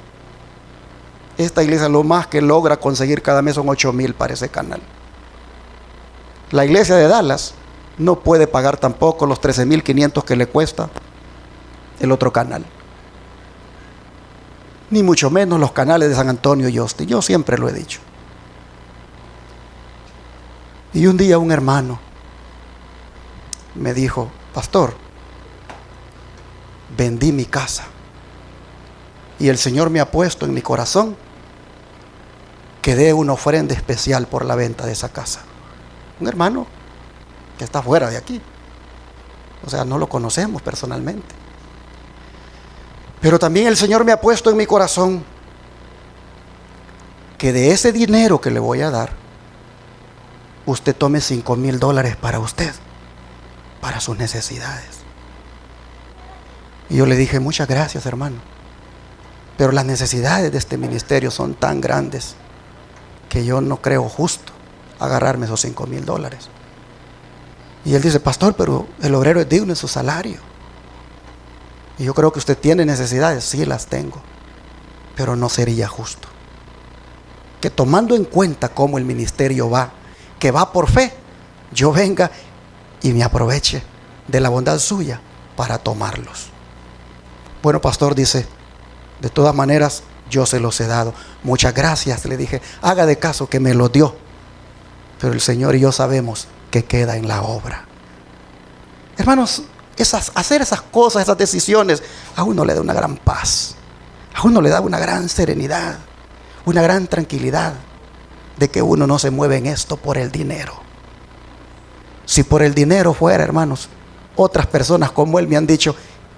Esta iglesia lo más que logra conseguir cada mes son 8,000 para ese canal. La iglesia de Dallas no puede pagar tampoco los 13,500 que le cuesta el otro canal. Ni mucho menos los canales de San Antonio y Austin. Yo siempre lo he dicho. Y un día un hermano me dijo, pastor, vendí mi casa y el Señor me ha puesto en mi corazón que dé una ofrenda especial por la venta de esa casa. Un hermano que está fuera de aquí, o sea, no lo conocemos personalmente, pero también el Señor me ha puesto en mi corazón que de ese dinero que le voy a dar, usted tome $5,000 para usted, para sus necesidades. Y yo le dije, muchas gracias, hermano, pero las necesidades de este ministerio son tan grandes que yo no creo justo agarrarme esos $5,000. Y él dice, pastor, pero el obrero es digno de su salario. Y yo creo que usted tiene necesidades. Sí, las tengo, pero no sería justo que, tomando en cuenta cómo el ministerio va, que va por fe, yo venga y me aproveche de la bondad suya para tomarlos. Bueno, pastor, dice, de todas maneras yo se los he dado. Muchas gracias, le dije, haga de caso que me los dio, pero el Señor y yo sabemos que queda en la obra. Hermanos, hacer esas cosas, esas decisiones, a uno le da una gran paz, a uno le da una gran serenidad, una gran tranquilidad de que uno no se mueve en esto por el dinero. Si por el dinero fuera, hermanos, otras personas como él me han dicho,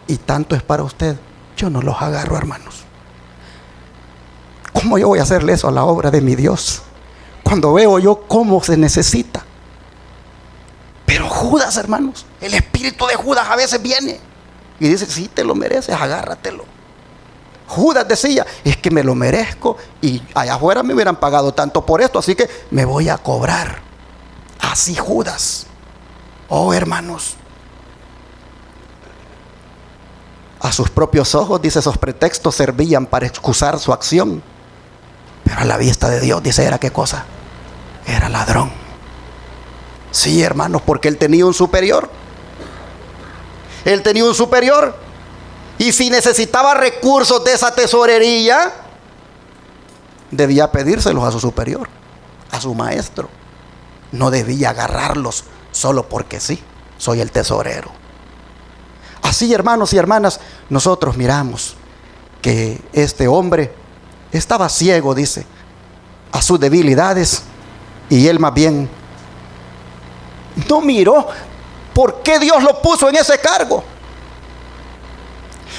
y tanto es para usted, yo no los agarro, hermanos. ¿Cómo yo voy a hacerle eso a la obra de mi Dios? Cuando veo yo cómo se necesita. Pero Judas, hermanos, el espíritu de Judas a veces viene y dice, si te lo mereces, agárratelo. Judas decía, es que me lo merezco y allá afuera me hubieran pagado tanto por esto, así que me voy a cobrar. Así Judas. Oh, hermanos, a sus propios ojos, dice, esos pretextos servían para excusar su acción, pero a la vista de Dios, dice, ¿era qué cosa? Era ladrón. Sí, hermanos, porque él tenía un superior. Él tenía un superior. Y si necesitaba recursos de esa tesorería, debía pedírselos a su superior, a su maestro. No debía agarrarlos solo porque sí, soy el tesorero. Así, hermanos y hermanas, nosotros miramos que este hombre estaba ciego, dice, a sus debilidades, y él más bien no miró por qué Dios lo puso en ese cargo.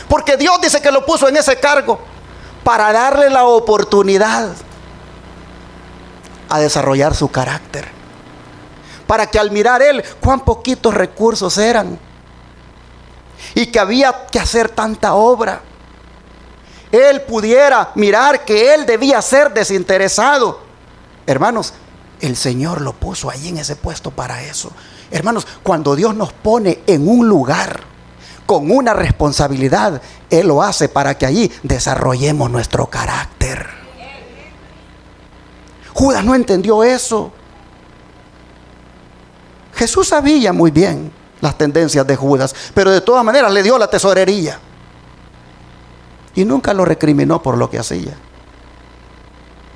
Porque Dios dice que lo puso en ese cargo para darle la oportunidad a desarrollar su carácter. Para que al mirar él cuán poquitos recursos eran y que había que hacer tanta obra, él pudiera mirar que él debía ser desinteresado. Hermanos, el Señor lo puso allí en ese puesto para eso. Hermanos, cuando Dios nos pone en un lugar con una responsabilidad, Él lo hace para que allí desarrollemos nuestro carácter. Judas no entendió eso. Jesús sabía muy bien las tendencias de Judas, pero de todas maneras le dio la tesorería y nunca lo recriminó por lo que hacía,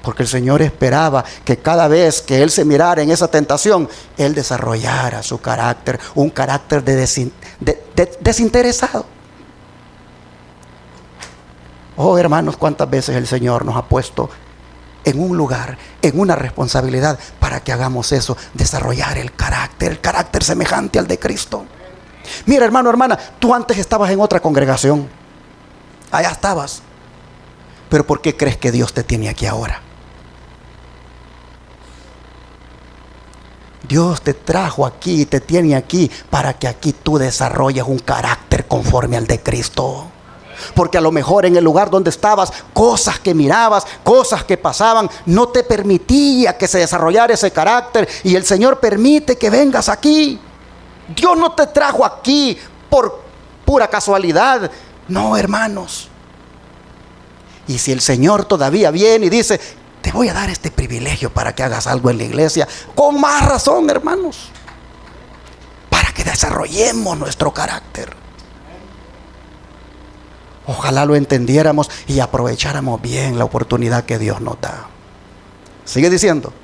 porque el Señor esperaba que cada vez que él se mirara en esa tentación, él desarrollara su carácter, un carácter desinteresado. Oh, hermanos, cuántas veces el Señor nos ha puesto en un lugar, en una responsabilidad para que hagamos eso, desarrollar el carácter semejante al de Cristo. Mira, hermano, hermana, tú antes estabas en otra congregación, allá estabas, pero ¿por qué crees que Dios te tiene aquí ahora? Dios te trajo aquí y te tiene aquí para que aquí tú desarrolles un carácter conforme al de Cristo. Porque a lo mejor en el lugar donde estabas, cosas que mirabas, cosas que pasaban, no te permitía que se desarrollara ese carácter, y el Señor permite que vengas aquí. Dios no te trajo aquí por pura casualidad, no, hermanos. Y si el Señor todavía viene y dice, te voy a dar este privilegio para que hagas algo en la iglesia, con más razón, hermanos, para que desarrollemos nuestro carácter. Ojalá lo entendiéramos y aprovecháramos bien la oportunidad que Dios nos da. Sigue diciendo.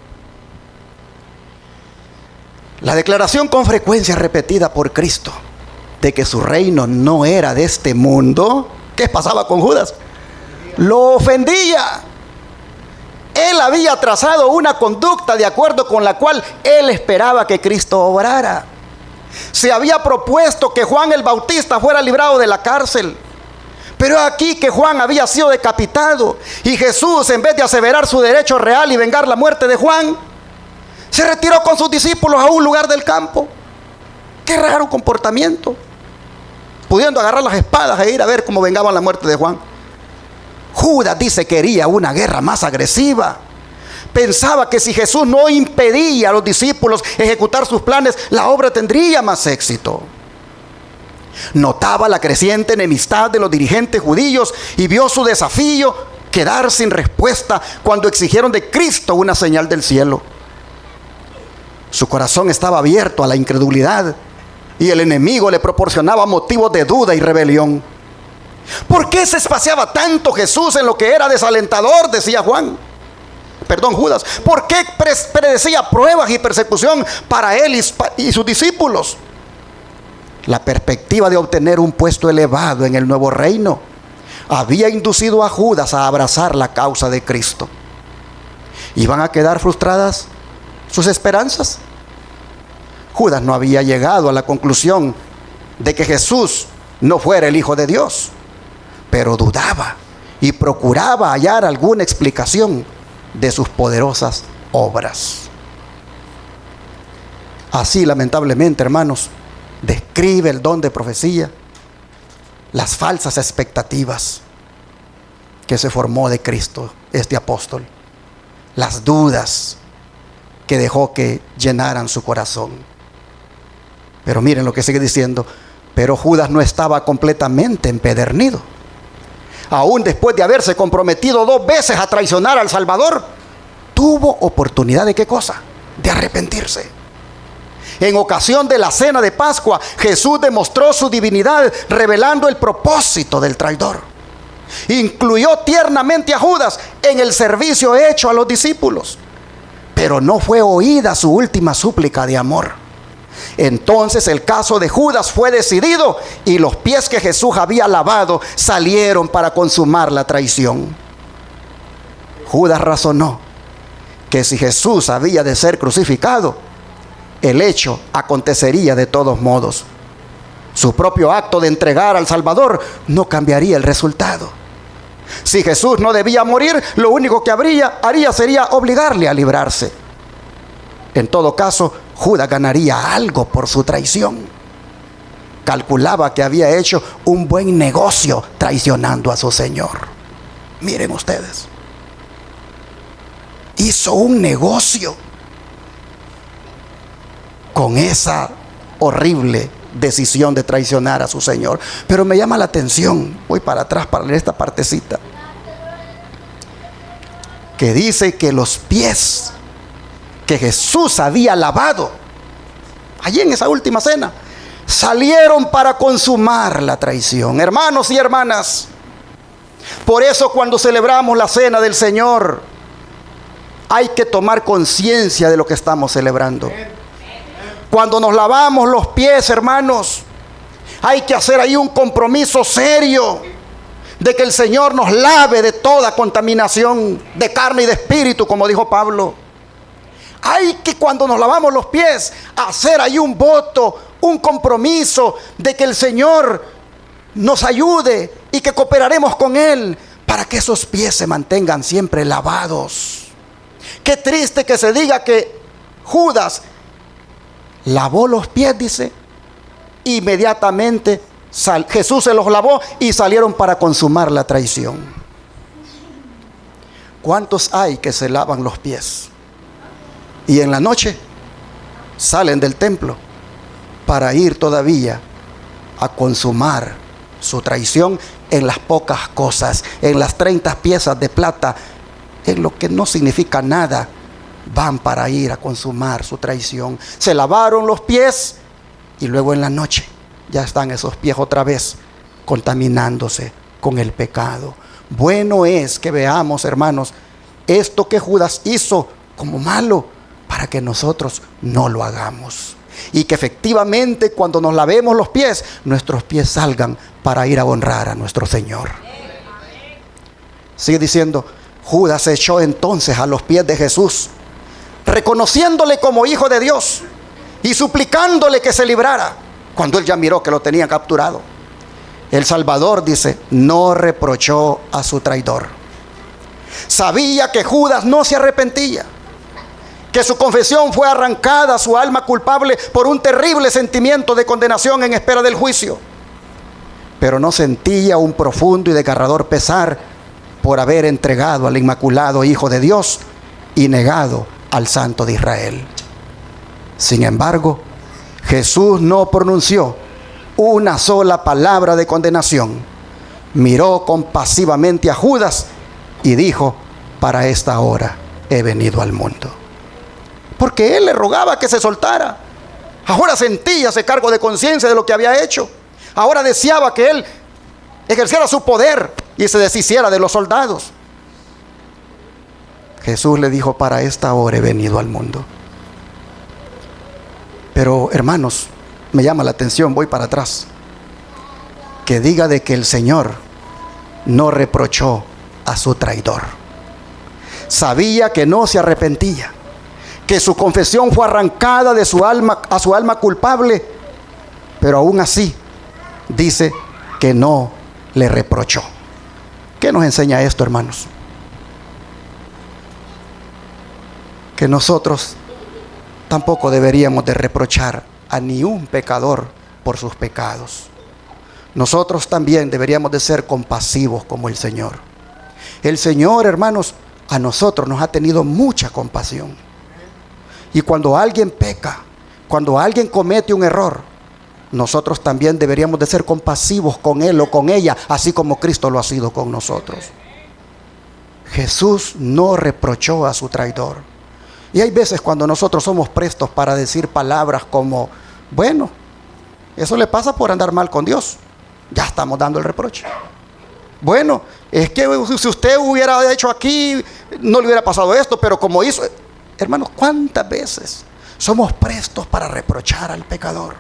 La declaración con frecuencia repetida por Cristo de que su reino no era de este mundo, ¿qué pasaba con Judas? Lo ofendía. Él había trazado una conducta de acuerdo con la cual él esperaba que Cristo obrara. Se había propuesto que Juan el Bautista fuera librado de la cárcel, pero aquí que Juan había sido decapitado, y Jesús, en vez de aseverar su derecho real y vengar la muerte de Juan, se retiró con sus discípulos a un lugar del campo. Qué raro comportamiento, pudiendo agarrar las espadas e ir a ver cómo vengaban la muerte de Juan. Judas dice que quería una guerra más agresiva. Pensaba que si Jesús no impedía a los discípulos ejecutar sus planes, la obra tendría más éxito. Notaba la creciente enemistad de los dirigentes judíos y vio su desafío quedar sin respuesta cuando exigieron de Cristo una señal del cielo. Su corazón estaba abierto a la incredulidad y el enemigo le proporcionaba motivos de duda y rebelión. ¿Por qué se espaciaba tanto Jesús en lo que era desalentador? Decía Judas. ¿Por qué predecía pruebas y persecución para él y sus discípulos? La perspectiva de obtener un puesto elevado en el nuevo reino había inducido a Judas a abrazar la causa de Cristo. ¿Iban a quedar frustradas sus esperanzas? Judas no había llegado a la conclusión de que Jesús no fuera el Hijo de Dios, pero dudaba y procuraba hallar alguna explicación de sus poderosas obras. Así, lamentablemente, hermanos, describe el don de profecía las falsas expectativas que se formó de Cristo este apóstol, las dudas que dejó que llenaran su corazón. Pero miren lo que sigue diciendo: pero Judas no estaba completamente empedernido. Aún después de haberse comprometido 2 veces a traicionar al Salvador, tuvo oportunidad de ¿qué cosa? De arrepentirse. En ocasión de la cena de Pascua, Jesús demostró su divinidad revelando el propósito del traidor. Incluyó tiernamente a Judas en el servicio hecho a los discípulos, pero no fue oída su última súplica de amor. Entonces el caso de Judas fue decidido y los pies que Jesús había lavado salieron para consumar la traición. Judas razonó que si Jesús había de ser crucificado, el hecho acontecería de todos modos. Su propio acto de entregar al Salvador no cambiaría el resultado. Si Jesús no debía morir, lo único que haría sería obligarle a librarse. En todo caso, Judas ganaría algo por su traición. Calculaba que había hecho un buen negocio traicionando a su Señor. Miren ustedes, hizo un negocio con esa horrible decisión de traicionar a su Señor. Pero me llama la atención, voy para atrás para leer esta partecita, que dice que los pies que Jesús había lavado allí en esa última cena salieron para consumar la traición. Hermanos y hermanas, por eso cuando celebramos la cena del Señor, hay que tomar conciencia de lo que estamos celebrando. Cuando nos lavamos los pies, hermanos, hay que hacer ahí un compromiso serio de que el Señor nos lave de toda contaminación de carne y de espíritu, como dijo Pablo. Hay que, cuando nos lavamos los pies, hacer ahí un voto, un compromiso de que el Señor nos ayude y que cooperaremos con Él para que esos pies se mantengan siempre lavados. Qué triste que se diga que Judas lavó los pies, dice, inmediatamente Jesús se los lavó y salieron para consumar la traición. ¿Cuántos hay que se lavan los pies y en la noche salen del templo para ir todavía a consumar su traición en las pocas cosas, en las 30 piezas de plata, en lo que no significa nada? Van para ir a consumar su traición. Se lavaron los pies y luego en la noche ya están esos pies otra vez contaminándose con el pecado. Bueno es que veamos, hermanos, esto que Judas hizo como malo para que nosotros no lo hagamos. Y que efectivamente cuando nos lavemos los pies, nuestros pies salgan para ir a honrar a nuestro Señor. Sigue diciendo: Judas se echó entonces a los pies de Jesús, reconociéndole como Hijo de Dios y suplicándole que se librara, cuando él ya miró que lo tenían capturado. El Salvador, dice, no reprochó a su traidor. Sabía que Judas no se arrepentía, que su confesión fue arrancada a su alma culpable por un terrible sentimiento de condenación en espera del juicio, pero no sentía un profundo y desgarrador pesar por haber entregado al inmaculado Hijo de Dios y negado al Santo de Israel. Sin embargo, Jesús no pronunció una sola palabra de condenación. Miró compasivamente a Judas y dijo: para esta hora he venido al mundo. Porque él le rogaba que se soltara. Ahora sentía ese cargo de conciencia de lo que había hecho. Ahora deseaba que él ejerciera su poder y se deshiciera de los soldados. Jesús le dijo: para esta hora he venido al mundo. Pero hermanos, me llama la atención, voy para atrás, que diga de que el Señor no reprochó a su traidor. Sabía que no se arrepentía, que su confesión fue arrancada de su alma a su alma culpable, pero aún así dice que no le reprochó. ¿Qué nos enseña esto, hermanos? Que nosotros tampoco deberíamos de reprochar a ni un pecador por sus pecados. Nosotros también deberíamos de ser compasivos como el Señor. El Señor, hermanos, a nosotros nos ha tenido mucha compasión. Y cuando alguien peca, cuando alguien comete un error, nosotros también deberíamos de ser compasivos con él o con ella, así como Cristo lo ha sido con nosotros. Jesús no reprochó a su traidor. Y hay veces cuando nosotros somos prestos para decir palabras como, bueno, eso le pasa por andar mal con Dios. Ya estamos dando el reproche. Bueno, es que si usted hubiera hecho aquí, no le hubiera pasado esto, pero como hizo... Hermanos, ¿cuántas veces somos prestos para reprochar al pecador?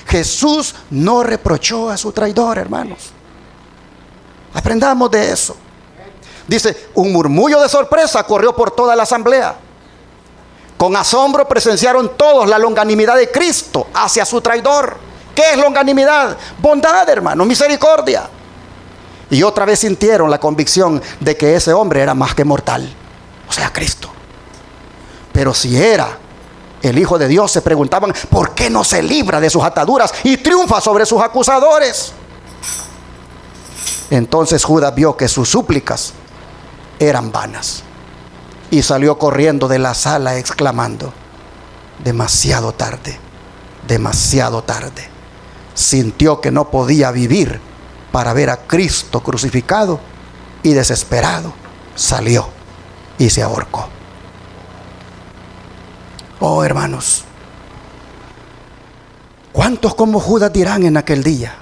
Jesús no reprochó a su traidor, hermanos. Aprendamos de eso. Dice, un murmullo de sorpresa corrió por toda la asamblea. Con asombro presenciaron todos la longanimidad de Cristo hacia su traidor. ¿Qué es longanimidad? Bondad, hermano, misericordia. Y otra vez sintieron la convicción de que ese hombre era más que mortal, o sea, Cristo. Pero si era el Hijo de Dios, se preguntaban, ¿por qué no se libra de sus ataduras y triunfa sobre sus acusadores? Entonces Judas vio que sus súplicas eran vanas y salió corriendo de la sala exclamando, demasiado tarde, demasiado tarde. Sintió que no podía vivir para ver a Cristo crucificado y desesperado salió y se ahorcó. Oh, hermanos, ¿cuántos como Judas dirán en aquel día?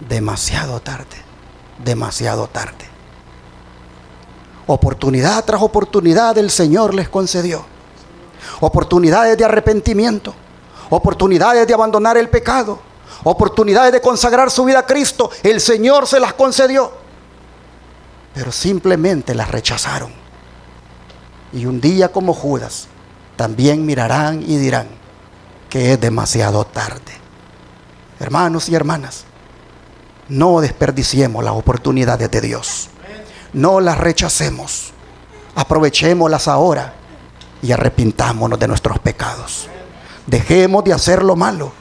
Demasiado tarde, demasiado tarde. Oportunidad tras oportunidad el Señor les concedió. Oportunidades de arrepentimiento, oportunidades de abandonar el pecado, oportunidades de consagrar su vida a Cristo. El Señor se las concedió, pero simplemente las rechazaron. Y un día como Judas también mirarán y dirán que es demasiado tarde. Hermanos y hermanas, no desperdiciemos las oportunidades de Dios. No las rechacemos. Aprovechémoslas ahora y arrepintámonos de nuestros pecados. Dejemos de hacer lo malo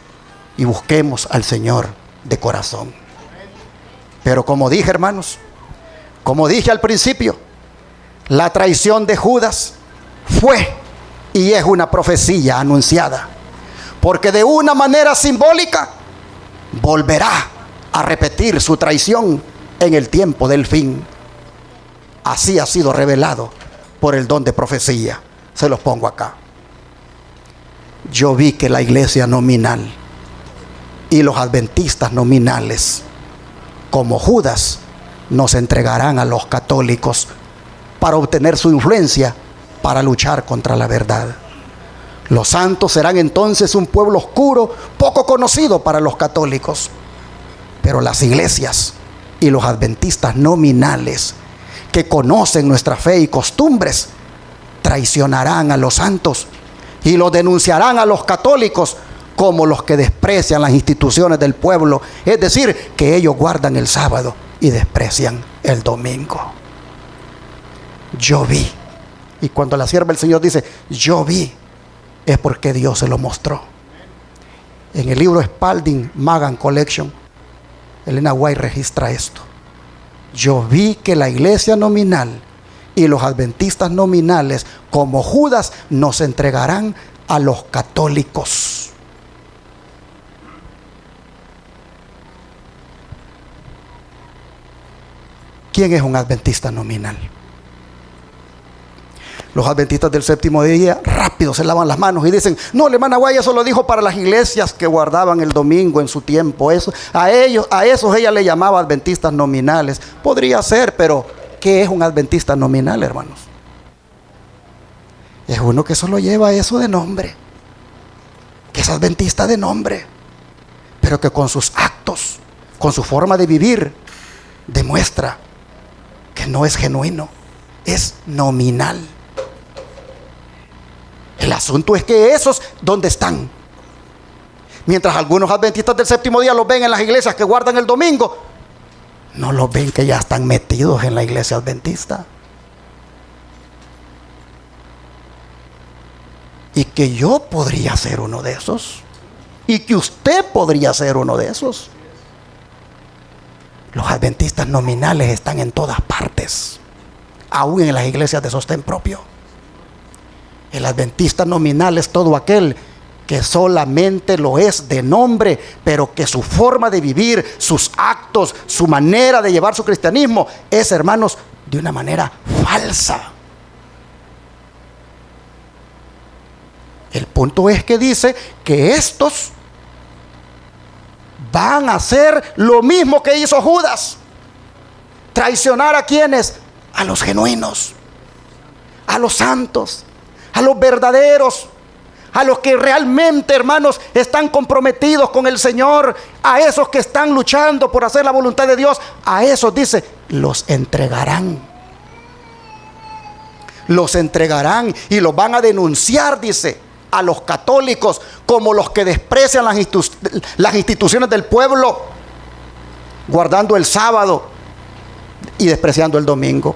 y busquemos al Señor de corazón. Pero como dije, hermanos, como dije al principio, la traición de Judas fue y es una profecía anunciada, porque de una manera simbólica volverá a repetir su traición en el tiempo del fin. Así ha sido revelado por el don de profecía. Se los pongo acá. Yo vi que la iglesia nominal y los adventistas nominales, como Judas, nos entregarán a los católicos para obtener su influencia, para luchar contra la verdad. Los santos serán entonces un pueblo oscuro, poco conocido para los católicos. Pero las iglesias y los adventistas nominales, que conocen nuestra fe y costumbres, traicionarán a los santos y los denunciarán a los católicos como los que desprecian las instituciones del pueblo. Es decir, que ellos guardan el sábado y desprecian el domingo. Yo vi. Y cuando la sierva del Señor dice, yo vi, es porque Dios se lo mostró. En el libro Spalding Magan Collection, Elena White registra esto. Yo vi que la iglesia nominal y los adventistas nominales, como Judas, nos entregarán a los católicos. ¿Quién es un adventista nominal? Los adventistas del séptimo día rápido se lavan las manos y dicen, no, la hermana Guay eso lo dijo para las iglesias que guardaban el domingo en su tiempo. Eso, a esos ella le llamaba adventistas nominales. Podría ser, pero ¿qué es un adventista nominal, hermanos? Es uno que solo lleva eso de nombre, que es adventista de nombre, pero que con sus actos, con su forma de vivir, demuestra que no es genuino, es nominal. El asunto es que esos, ¿dónde están? Mientras algunos adventistas del séptimo día los ven en las iglesias que guardan el domingo, no los ven que ya están metidos en la iglesia adventista. Y que yo podría ser uno de esos. Y que usted podría ser uno de esos. Los adventistas nominales están en todas partes, aún en las iglesias de sostén propio. El adventista nominal es todo aquel que solamente lo es de nombre, pero que su forma de vivir, sus actos, su manera de llevar su cristianismo es, hermanos, de una manera falsa. El punto es que dice que estos van a hacer lo mismo que hizo Judas. Traicionar a quienes, a los genuinos, a los santos, a los verdaderos, a los que realmente, hermanos, están comprometidos con el Señor, a esos que están luchando por hacer la voluntad de Dios. A esos, dice, los entregarán. Los entregarán y los van a denunciar, dice, a los católicos como los que desprecian las instituciones del pueblo, guardando el sábado y despreciando el domingo.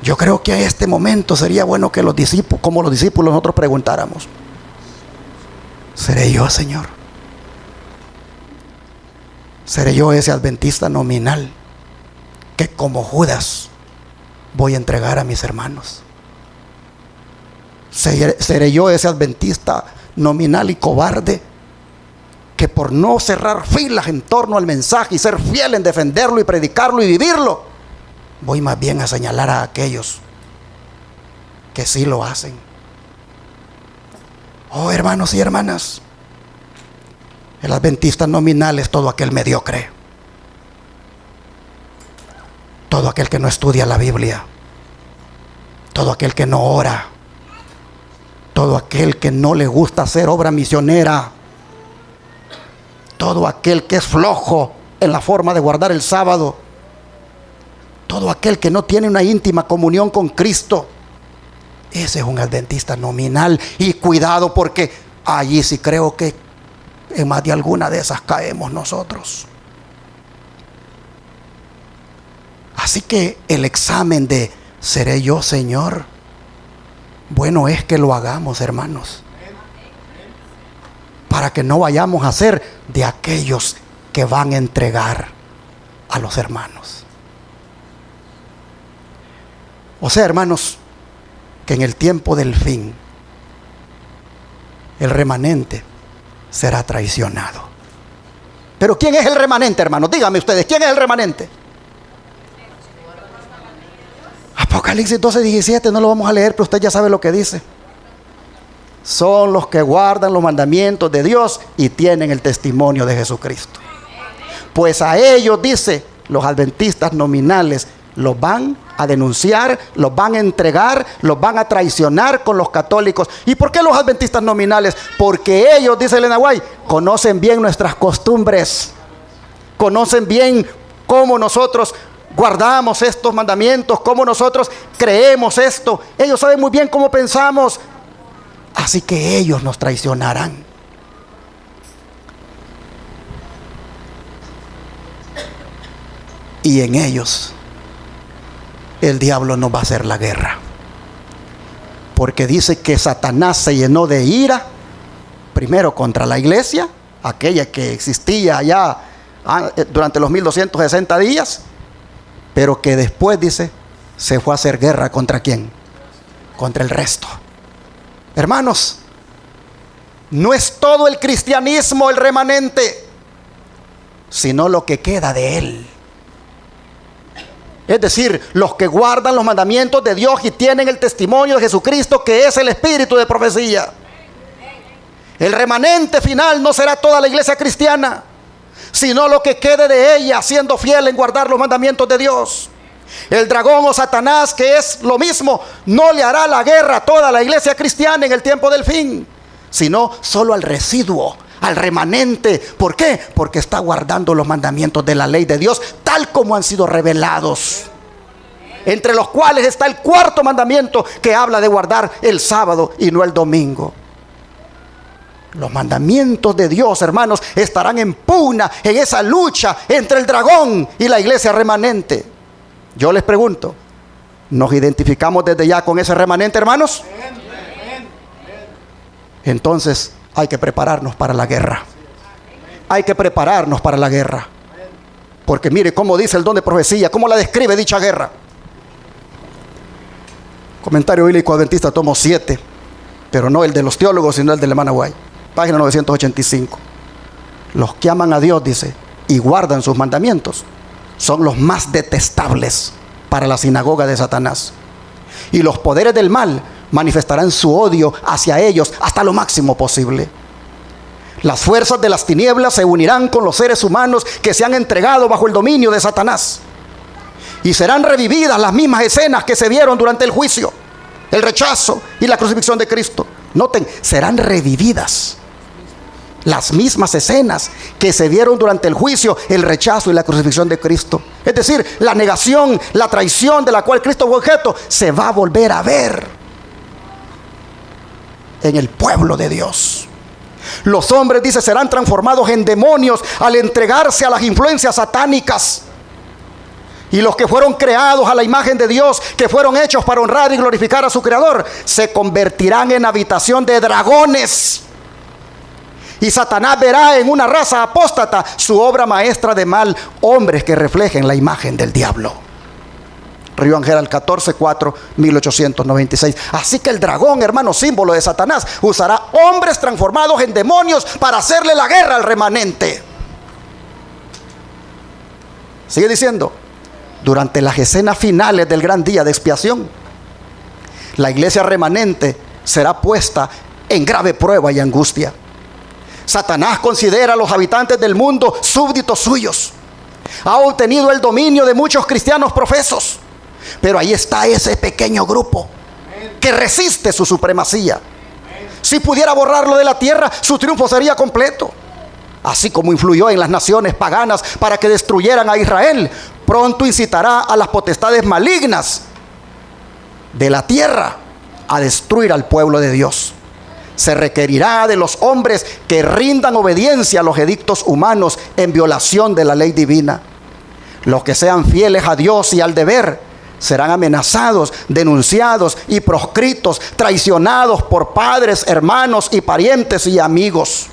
Yo creo que a este momento sería bueno que los discípulos, como los discípulos, nosotros preguntáramos: ¿seré yo, Señor? ¿Seré yo ese adventista nominal que, como Judas, voy a entregar a mis hermanos? ¿Seré yo ese adventista nominal y cobarde que, por no cerrar filas en torno al mensaje y ser fiel en defenderlo y predicarlo y vivirlo, voy más bien a señalar a aquellos que sí lo hacen? Oh, hermanos y hermanas, el adventista nominal es todo aquel mediocre, todo aquel que no estudia la Biblia, todo aquel que no ora, todo aquel que no le gusta hacer obra misionera, todo aquel que es flojo en la forma de guardar el sábado, todo aquel que no tiene una íntima comunión con Cristo. Ese es un adventista nominal. Y cuidado, porque allí sí creo que en más de alguna de esas caemos nosotros. Así que el examen de ¿seré yo, Señor? Bueno es que lo hagamos, hermanos, para que no vayamos a ser de aquellos que van a entregar a los hermanos. O sea, hermanos, que en el tiempo del fin el remanente será traicionado. Pero ¿quién es el remanente, hermanos? Díganme ustedes, ¿quién es el remanente? Apocalipsis 12:17, no lo vamos a leer, pero usted ya sabe lo que dice. Son los que guardan los mandamientos de Dios y tienen el testimonio de Jesucristo. Pues a ellos, dice, los adventistas nominales los van a denunciar, los van a entregar, los van a traicionar con los católicos. ¿Y por qué los adventistas nominales? Porque ellos, dice Elena White, conocen bien nuestras costumbres, conocen bien cómo nosotros guardamos estos mandamientos, cómo nosotros creemos esto. Ellos saben muy bien cómo pensamos. Así que ellos nos traicionarán. Y en ellos el diablo nos va a hacer la guerra. Porque dice que Satanás se llenó de ira, primero contra la iglesia, aquella que existía allá durante los 1260 días, pero que después, dice, se fue a hacer guerra ¿contra quién? Contra el resto. Hermanos, no es todo el cristianismo el remanente, sino lo que queda de él. Es decir, los que guardan los mandamientos de Dios y tienen el testimonio de Jesucristo, que es el espíritu de profecía. El remanente final no será toda la iglesia cristiana, sino lo que quede de ella, siendo fiel en guardar los mandamientos de Dios. El dragón o Satanás, que es lo mismo, no le hará la guerra a toda la iglesia cristiana en el tiempo del fin, sino solo al residuo, al remanente. ¿Por qué? Porque está guardando los mandamientos de la ley de Dios tal como han sido revelados, entre los cuales está el cuarto mandamiento, que habla de guardar el sábado y no el domingo. Los mandamientos de Dios, hermanos, estarán en pugna en esa lucha entre el dragón y la iglesia remanente. Yo les pregunto, ¿nos identificamos desde ya con ese remanente, hermanos? Entonces hay que prepararnos para la guerra. Hay que prepararnos para la guerra. Porque mire cómo dice el don de profecía, cómo la describe dicha guerra. Comentario bíblico adventista, tomo 7, pero no el de los teólogos, sino el de hermana White, página 985. Los que aman a Dios, dice, y guardan sus mandamientos, son los más detestables para la sinagoga de Satanás. Y los poderes del mal manifestarán su odio hacia ellos hasta lo máximo posible. Las fuerzas de las tinieblas se unirán con los seres humanos que se han entregado bajo el dominio de Satanás. Y serán revividas las mismas escenas que se vieron durante el juicio, el rechazo y la crucifixión de Cristo. Noten, serán revividas las mismas escenas que se vieron durante el juicio, el rechazo y la crucifixión de Cristo. Es decir, la negación, la traición de la cual Cristo fue objeto, se va a volver a ver en el pueblo de Dios. Los hombres, dice, serán transformados en demonios al entregarse a las influencias satánicas. Y los que fueron creados a la imagen de Dios, que fueron hechos para honrar y glorificar a su Creador, se convertirán en habitación de dragones. Y Satanás verá en una raza apóstata su obra maestra de mal, hombres que reflejen la imagen del diablo. Río Ángel 14:4, 1896. Así que el dragón, hermano, símbolo de Satanás, usará hombres transformados en demonios para hacerle la guerra al remanente. Sigue diciendo, durante las escenas finales del gran día de expiación, la iglesia remanente será puesta en grave prueba y angustia. Satanás considera a los habitantes del mundo súbditos suyos. Ha obtenido el dominio de muchos cristianos profesos. Pero ahí está ese pequeño grupo que resiste su supremacía. Si pudiera borrarlo de la tierra, su triunfo sería completo. Así como influyó en las naciones paganas para que destruyeran a Israel, pronto incitará a las potestades malignas de la tierra a destruir al pueblo de Dios. Se requerirá de los hombres que rindan obediencia a los edictos humanos en violación de la ley divina. Los que sean fieles a Dios y al deber serán amenazados, denunciados y proscritos, traicionados por padres, hermanos y parientes y amigos.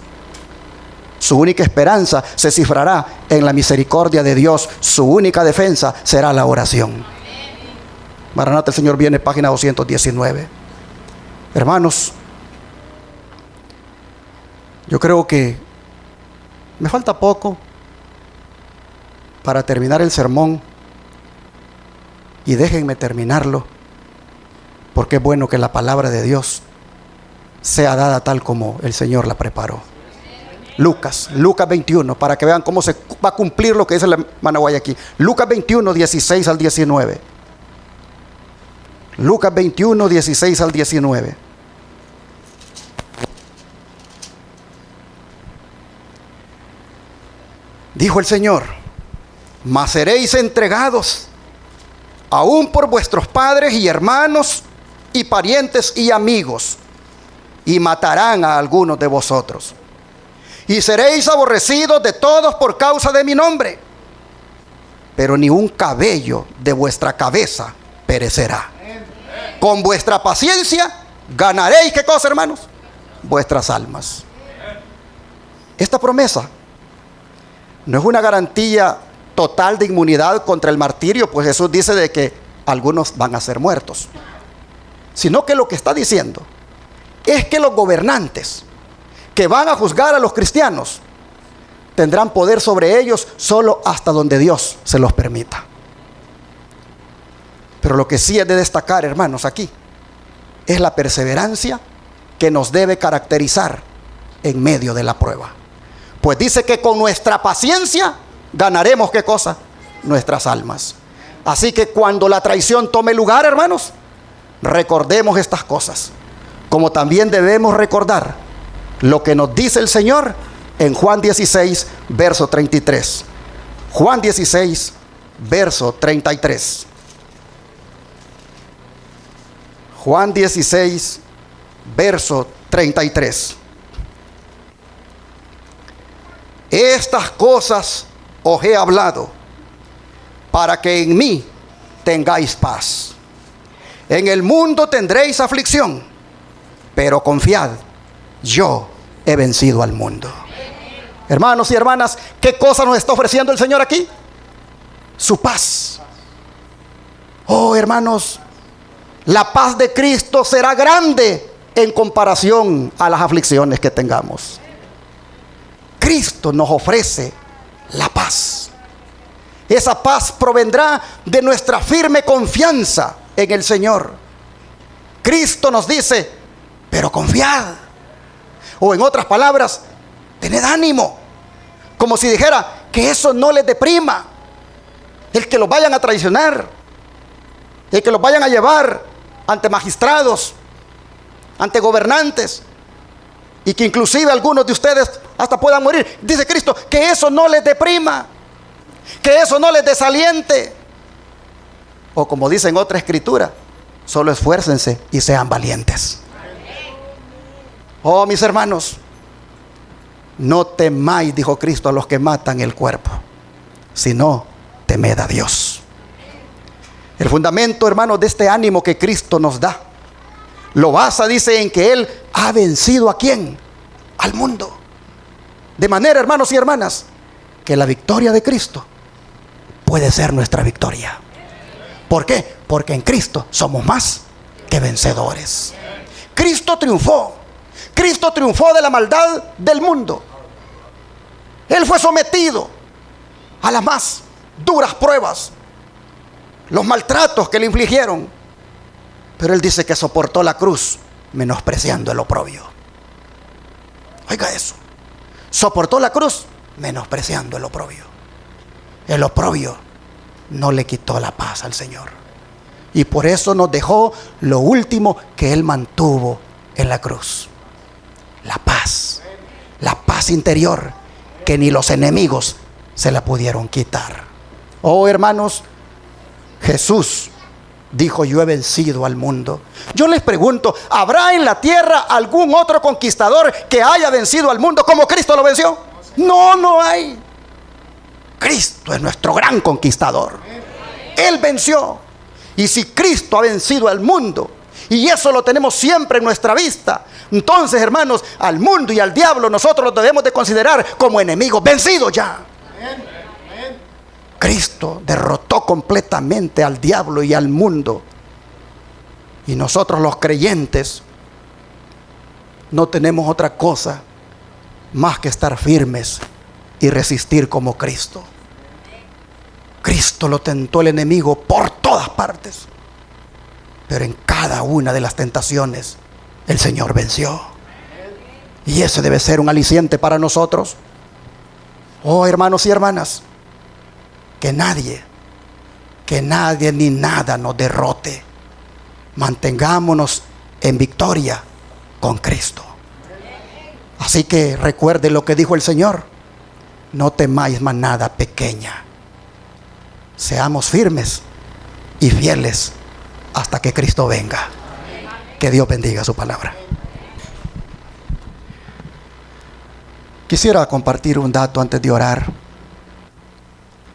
Su única esperanza se cifrará en la misericordia de Dios. Su única defensa será la oración. Maranata, el Señor viene, página 219. Hermanos, yo creo que me falta poco para terminar el sermón. Y déjenme terminarlo, porque es bueno que la palabra de Dios sea dada tal como el Señor la preparó. Lucas 21, para que vean cómo se va a cumplir lo que dice la hermana Guayaquil. Lucas 21, 16 al 19. Lucas 21, 16 al 19. Dijo el Señor: mas seréis entregados aún por vuestros padres y hermanos y parientes y amigos, y matarán a algunos de vosotros. Y seréis aborrecidos de todos por causa de mi nombre, pero ni un cabello de vuestra cabeza perecerá. Con vuestra paciencia ganaréis, ¿qué cosa, hermanos? Vuestras almas. Esta promesa no es una garantía total de inmunidad contra el martirio, pues Jesús dice de que algunos van a ser muertos, sino que lo que está diciendo es que los gobernantes que van a juzgar a los cristianos tendrán poder sobre ellos solo hasta donde Dios se los permita. Pero lo que sí es de destacar, hermanos, aquí es la perseverancia que nos debe caracterizar en medio de la prueba. Pues dice que con nuestra paciencia ganaremos, ¿qué cosa? Nuestras almas. Así que cuando la traición tome lugar, hermanos, recordemos estas cosas, como también debemos recordar lo que nos dice el Señor en Juan 16, verso 33. Juan 16, verso 33. Juan 16, verso 33. Estas cosas os he hablado para que en mí tengáis paz. En el mundo tendréis aflicción, pero confiad, yo he vencido al mundo. Hermanos y hermanas, ¿qué cosa nos está ofreciendo el Señor aquí? Su paz. Oh, hermanos, la paz de Cristo será grande en comparación a las aflicciones que tengamos. Cristo nos ofrece la paz. Esa paz provendrá de nuestra firme confianza en el Señor. Cristo nos dice, pero confiad. O en otras palabras, tened ánimo. Como si dijera que eso no les deprima. El que los vayan a traicionar, el que los vayan a llevar ante magistrados, ante gobernantes, y que inclusive algunos de ustedes hasta puedan morir. Dice Cristo que eso no les deprima, que eso no les desaliente. O como dice en otra escritura, solo esfuércense y sean valientes. Oh, mis hermanos, no temáis, dijo Cristo, a los que matan el cuerpo, sino temed a Dios. El fundamento, hermanos, de este ánimo que Cristo nos da, lo basa, dice, en que Él ha vencido ¿a quién? Al mundo. De manera, hermanos y hermanas, que la victoria de Cristo puede ser nuestra victoria. ¿Por qué? Porque en Cristo somos más que vencedores. Cristo triunfó. Cristo triunfó de la maldad del mundo. Él fue sometido a las más duras pruebas, los maltratos que le infligieron. Pero Él dice que soportó la cruz menospreciando el oprobio. Oiga eso. Soportó la cruz menospreciando el oprobio. El oprobio no le quitó la paz al Señor. Y por eso nos dejó lo último que Él mantuvo en la cruz. La paz. La paz interior que ni los enemigos se la pudieron quitar. Oh, hermanos, Jesús dijo, yo he vencido al mundo. Yo les pregunto, ¿habrá en la tierra algún otro conquistador que haya vencido al mundo como Cristo lo venció? No, no hay. Cristo es nuestro gran conquistador. Él venció. Y si Cristo ha vencido al mundo, y eso lo tenemos siempre en nuestra vista, entonces, hermanos, al mundo y al diablo nosotros los debemos de considerar como enemigos vencidos ya. Cristo derrotó completamente al diablo y al mundo. Y nosotros los creyentes no tenemos otra cosa más que estar firmes y resistir como Cristo. Cristo lo tentó el enemigo por todas partes, pero en cada una de las tentaciones el Señor venció. Y ese debe ser un aliciente para nosotros. Oh, hermanos y hermanas, que nadie ni nada nos derrote. Mantengámonos en victoria con Cristo. Así que recuerde lo que dijo el Señor: no temáis manada pequeña. Seamos firmes y fieles hasta que Cristo venga. Que Dios bendiga su palabra. Quisiera compartir un dato antes de orar.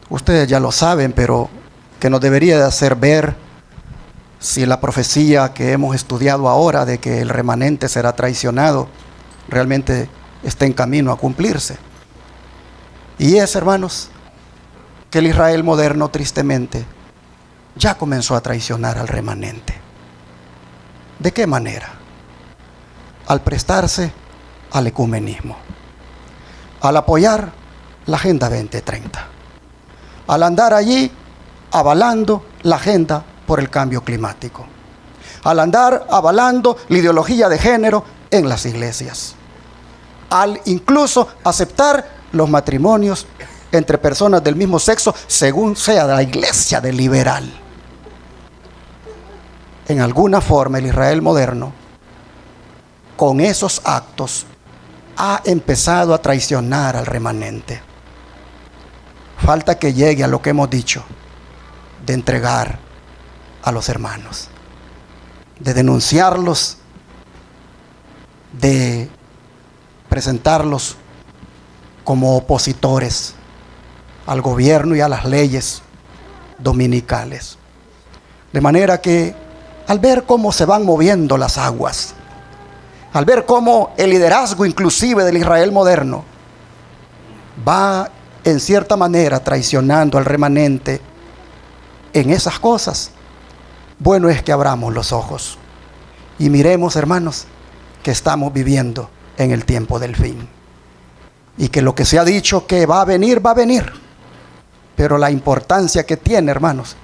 Ustedes ya lo saben, pero que nos debería de hacer ver si la profecía que hemos estudiado ahora de que el remanente será traicionado realmente está en camino a cumplirse. Y es, hermanos, que el Israel moderno tristemente ya comenzó a traicionar al remanente. ¿De qué manera? Al prestarse al ecumenismo, al apoyar la Agenda 2030, al andar allí avalando la agenda por el cambio climático, al andar avalando la ideología de género en las iglesias, al incluso aceptar los matrimonios entre personas del mismo sexo según sea la iglesia de liberal. En alguna forma el Israel moderno, con esos actos, ha empezado a traicionar al remanente. Falta que llegue a lo que hemos dicho, de entregar a los hermanos, de denunciarlos, de presentarlos como opositores al gobierno y a las leyes dominicales. De manera que al ver cómo se van moviendo las aguas, al ver cómo el liderazgo inclusive del Israel moderno va en cierta manera traicionando al remanente en esas cosas, bueno es que abramos los ojos y miremos, hermanos, que estamos viviendo en el tiempo del fin. Y que lo que se ha dicho que va a venir, va a venir. Pero la importancia que tiene, hermanos,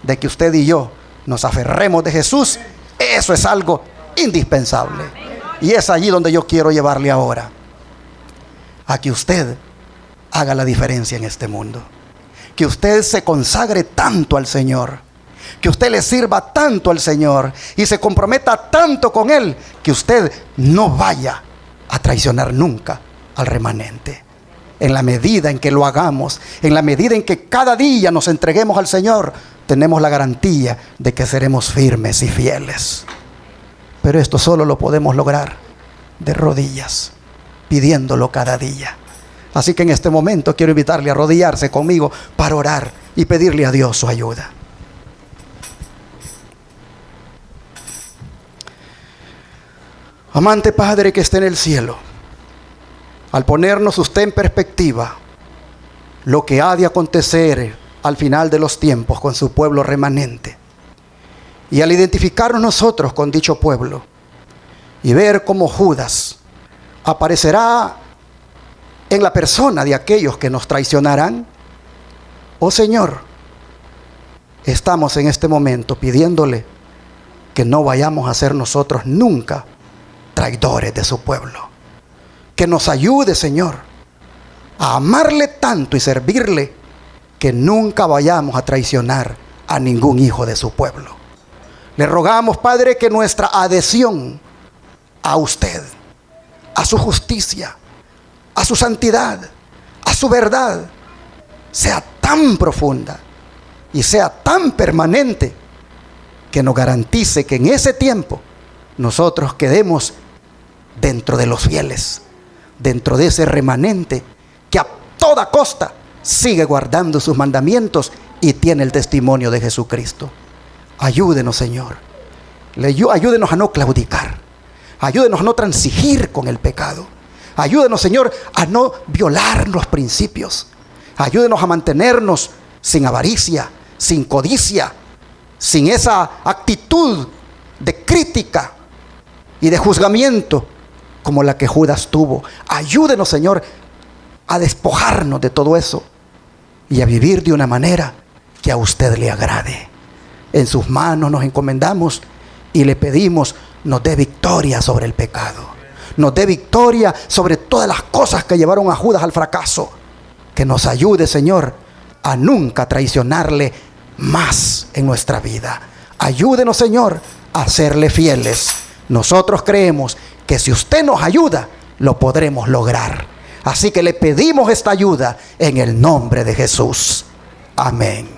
de que usted y yo nos aferremos de Jesús, eso es algo indispensable. Y es allí donde yo quiero llevarle ahora. A que usted haga la diferencia en este mundo. Que usted se consagre tanto al Señor. Que usted le sirva tanto al Señor y se comprometa tanto con Él, que usted no vaya a traicionar nunca al remanente. En la medida en que lo hagamos, en la medida en que cada día nos entreguemos al Señor, tenemos la garantía de que seremos firmes y fieles. Pero esto solo lo podemos lograr de rodillas, pidiéndolo cada día. Así que en este momento quiero invitarle a arrodillarse conmigo para orar y pedirle a Dios su ayuda. Amante Padre que esté en el cielo, al ponernos usted en perspectiva lo que ha de acontecer al final de los tiempos con su pueblo remanente, y al identificarnos nosotros con dicho pueblo y ver cómo Judas aparecerá en la persona de aquellos que nos traicionarán, oh Señor, estamos en este momento pidiéndole que no vayamos a ser nosotros nunca traidores de su pueblo. Que nos ayude, Señor, a amarle tanto y servirle, que nunca vayamos a traicionar a ningún hijo de su pueblo. Le rogamos, Padre, que nuestra adhesión a usted, a su justicia, a su santidad, a su verdad, sea tan profunda y sea tan permanente, que nos garantice que en ese tiempo nosotros quedemos dentro de los fieles, dentro de ese remanente que a toda costa sigue guardando sus mandamientos y tiene el testimonio de Jesucristo. Ayúdenos, Señor. Ayúdenos a no claudicar. Ayúdenos a no transigir con el pecado. Ayúdenos, Señor, a no violar los principios. Ayúdenos a mantenernos sin avaricia, sin codicia, sin esa actitud de crítica y de juzgamiento como la que Judas tuvo. Ayúdenos, Señor, a despojarnos de todo eso y a vivir de una manera que a usted le agrade. En sus manos nos encomendamos y le pedimos nos dé victoria sobre el pecado, nos dé victoria sobre todas las cosas que llevaron a Judas al fracaso. Que nos ayude, Señor, a nunca traicionarle más en nuestra vida. Ayúdenos, Señor, a serle fieles. Nosotros creemos que si usted nos ayuda, lo podremos lograr. Así que le pedimos esta ayuda en el nombre de Jesús. Amén.